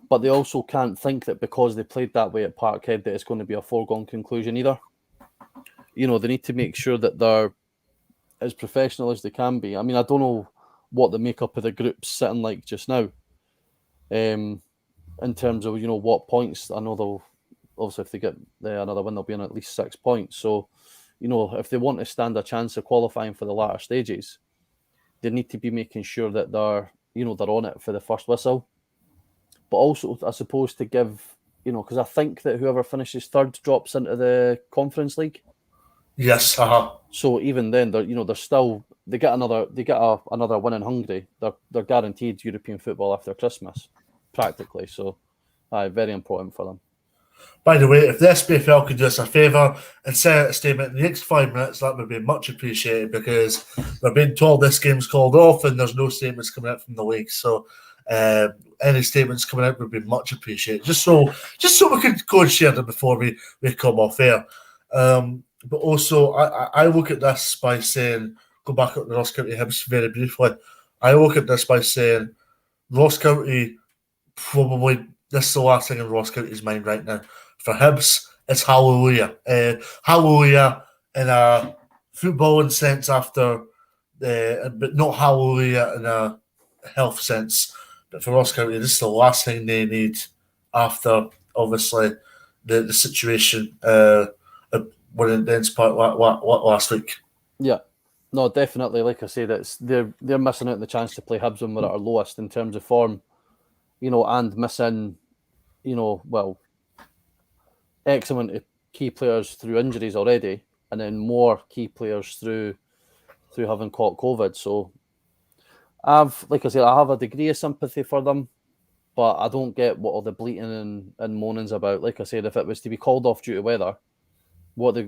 [SPEAKER 2] But they also can't think that because they played that way at Parkhead that it's going to be a foregone conclusion either. They need to make sure that they're as professional as they can be. I mean, I don't know what the makeup of the group's sitting like just now. In terms of, what points. I know they'll, obviously, if they get another win, they'll be on at least 6 points. So, if they want to stand a chance of qualifying for the latter stages, they need to be making sure that they're on it for the first whistle. But also, I suppose, to give, because I think that whoever finishes third drops into the Conference League.
[SPEAKER 1] Yes,
[SPEAKER 2] So even then, they get another win in Hungary. They're guaranteed European football after Christmas, practically. So, very important for them.
[SPEAKER 1] By the way, if the SPFL could do us a favour and send out a statement in the next 5 minutes, that would be much appreciated, because we're being told this game's called off and there's no statements coming out from the league. So any statements coming out would be much appreciated, just so we could go and share them before we come off air. But also, I look at this by saying, go back at the Ross County Hibs very briefly. I look at this by saying, Ross County, probably this is the last thing in Ross County's mind right now. For Hibs, it's hallelujah. Hallelujah in a footballing sense but not hallelujah in a health sense. But for Ross County, this is the last thing they need after, obviously, the situation when it ends part last week.
[SPEAKER 2] Yeah, no, definitely. Like I say, they're missing out on the chance to play Hibs when we're at our lowest in terms of form, and missing, X amount of key players through injuries already, and then more key players through having caught COVID. So, like I said, I have a degree of sympathy for them, but I don't get what all the bleating and moaning's about. Like I said, if it was to be called off due to weather, they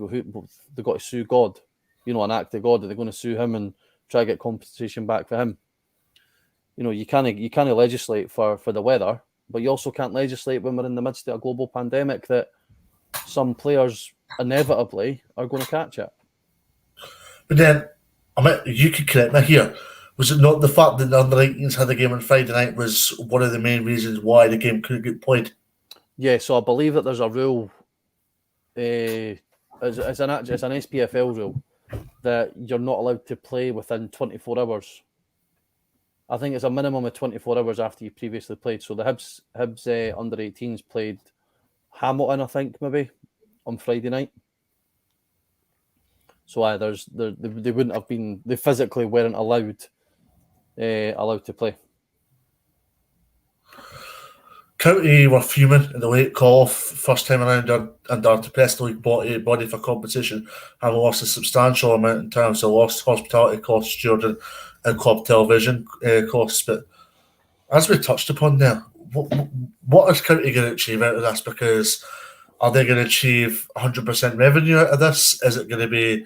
[SPEAKER 2] got to sue God, an act of God. Are they going to sue him and try to get compensation back for him? You can't legislate for the weather, but you also can't legislate when we're in the midst of a global pandemic that some players inevitably are going to catch it.
[SPEAKER 1] But then, you could correct me here. Was it not the fact that the under-19s had the game on Friday night was one of the main reasons why the game couldn't get played?
[SPEAKER 2] Yeah, so I believe that there's a rule, it's an SPFL rule, that you're not allowed to play within 24 hours I think it's a minimum of 24 hours after you previously played. So the Hibs under 18s played Hamilton, I think, maybe on Friday night. So they wouldn't have been. They physically weren't allowed to play.
[SPEAKER 1] County were fuming in the late call-off first time around and are depressed league body for competition, having lost a substantial amount in terms of lost hospitality costs, stewarding and club television costs. But as we touched upon there, what is County going to achieve out of this? Because are they going to achieve 100% revenue out of this? Is it going to be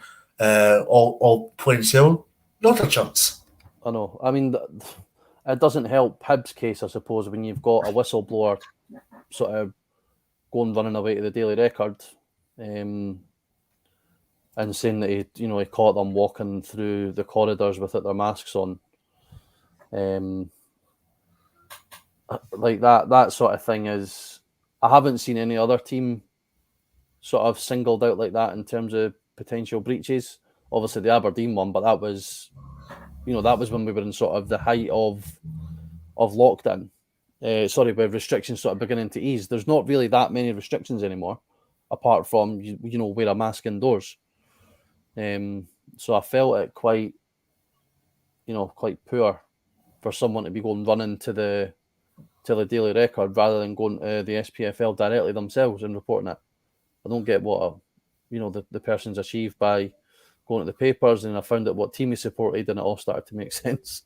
[SPEAKER 1] all plain sailing? Not a chance.
[SPEAKER 2] I know. I mean, it doesn't help Hibs' case, I suppose, when you've got a whistleblower sort of running away to the Daily Record, and saying that he caught them walking through the corridors without their masks on, like that sort of thing is. I haven't seen any other team sort of singled out like that in terms of potential breaches. Obviously, the Aberdeen one, but that was when we were in sort of the height of lockdown. With restrictions sort of beginning to ease. There's not really that many restrictions anymore, apart from wear a mask indoors. So I felt it quite poor for someone to be going running to the Daily Record rather than going to the SPFL directly themselves and reporting it. I don't get what the person's achieved by going to the papers, and I found out what team he supported, and it all started to make sense.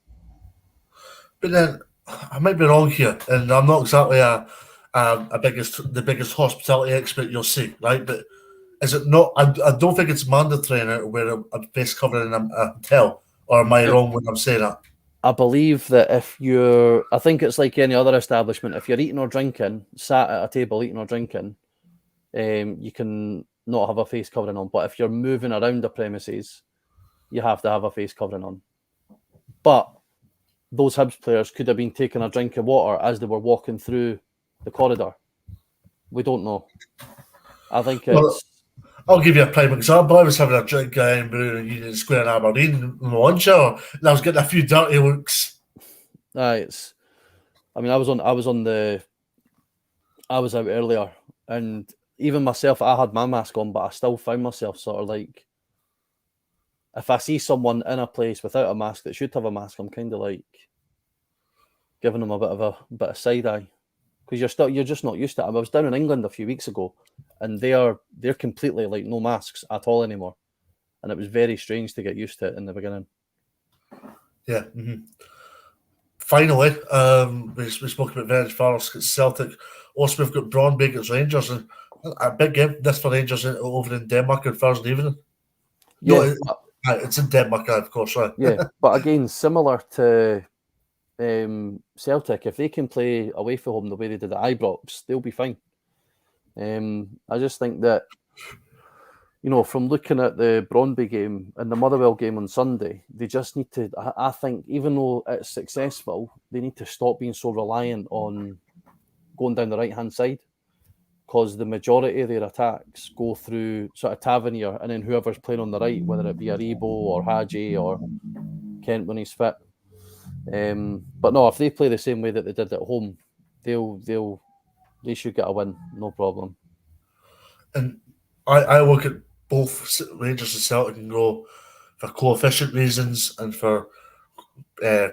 [SPEAKER 1] But then I might be wrong here, and I'm not exactly the biggest hospitality expert you'll see, right? But is it not? I don't think it's mandatory now to wear a face covering in a hotel, or am I wrong when I'm saying that?
[SPEAKER 2] I believe that I think it's like any other establishment. If you're eating or drinking, sat at a table eating or drinking, you can not have a face covering on. But if you're moving around the premises, you have to have a face covering on. But those Hibs players could have been taking a drink of water as they were walking through the corridor. We don't know. I think it's...
[SPEAKER 1] I'll give you a prime example. I was having a drink in Union Square in Aberdeen in lunch hour, and I was getting a few dirty looks.
[SPEAKER 2] I was out earlier, and even myself, I had my mask on, but I still found myself sort of like, if I see someone in a place without a mask that should have a mask, I'm kind of like giving them a bit of side eye, because you're just not used to it. I was down in England a few weeks ago, and they're completely like no masks at all anymore, and it was very strange to get used to it in the beginning.
[SPEAKER 1] Yeah. Mm-hmm. Finally, we spoke about Very Forest against Celtic. Also, we've got Brøndby against Rangers, and a big game. This for Rangers over in Denmark on Thursday evening.
[SPEAKER 2] Yeah,
[SPEAKER 1] it's in Denmark, of course, right?
[SPEAKER 2] Yeah, but again, similar to Celtic, if they can play away from home the way they did at Ibrox, they'll be fine. I just think that, from looking at the Brøndby game and the Motherwell game on Sunday, they just need to, I think, even though it's successful, they need to stop being so reliant on going down the right-hand side, because the majority of their attacks go through sort of Tavernier and then whoever's playing on the right, whether it be Aribo or Hadji or Kent when he's fit. But no, if they play the same way that they did at home, they should get a win, no problem.
[SPEAKER 1] And I look at both Rangers and Celtic and go, for coefficient reasons and for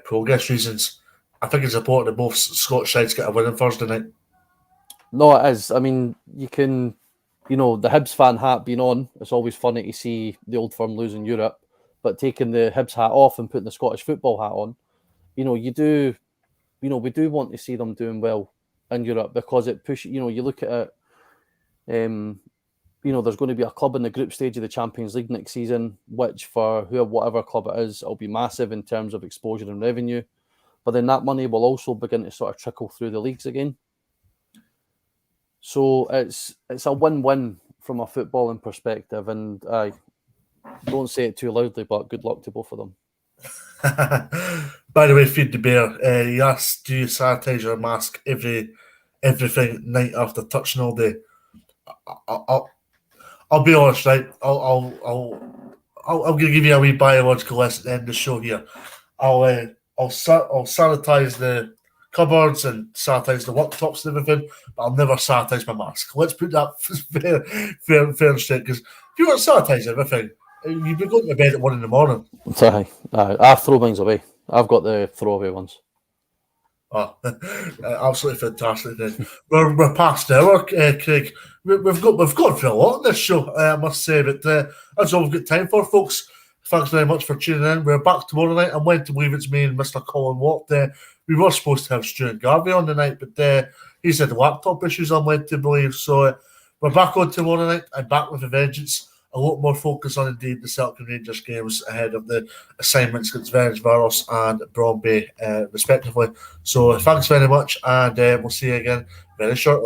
[SPEAKER 1] progress reasons, I think it's important that both Scottish sides get a win on Thursday night.
[SPEAKER 2] No, it is. I mean, you can, the Hibs fan hat being on, it's always funny to see the old firm lose in Europe, but taking the Hibs hat off and putting the Scottish football hat on, we do want to see them doing well in Europe, because it pushes, you look at it, there's going to be a club in the group stage of the Champions League next season, which for whatever club it is, it'll be massive in terms of exposure and revenue. But then that money will also begin to sort of trickle through the leagues again. So it's a win-win from a footballing perspective, and I don't say it too loudly, but good luck to both of them.
[SPEAKER 1] By the way, Feed the Bear, he asked, do you sanitize your mask everything night after touching all day? I'll be honest, right? I'm going to give you a wee biological lesson at the end of the show here. I'll sanitize the cupboards and sanitize the worktops and everything, but I'll never sanitize my mask. Let's put that fair and straight, because if you want to sanitize everything, you'd be going to bed at 1 a.m.
[SPEAKER 2] I throw mine away. I've got the throwaway ones.
[SPEAKER 1] Oh, absolutely fantastic! Then we're past the hour, Craig. We've gone through a lot on this show, I must say, but that's all we've got time for, folks. Thanks very much for tuning in. We're back tomorrow night. I'm led to believe it's me and Mr. Colin Watt. We were supposed to have Stuart Garvey on the night, but he's had laptop issues, I'm led to believe. So we're back on tomorrow night and back with a vengeance. A lot more focus on, indeed, the Celtic Rangers games ahead of the assignments against Ferencváros and Brøndby, respectively. So thanks very much, and we'll see you again very shortly.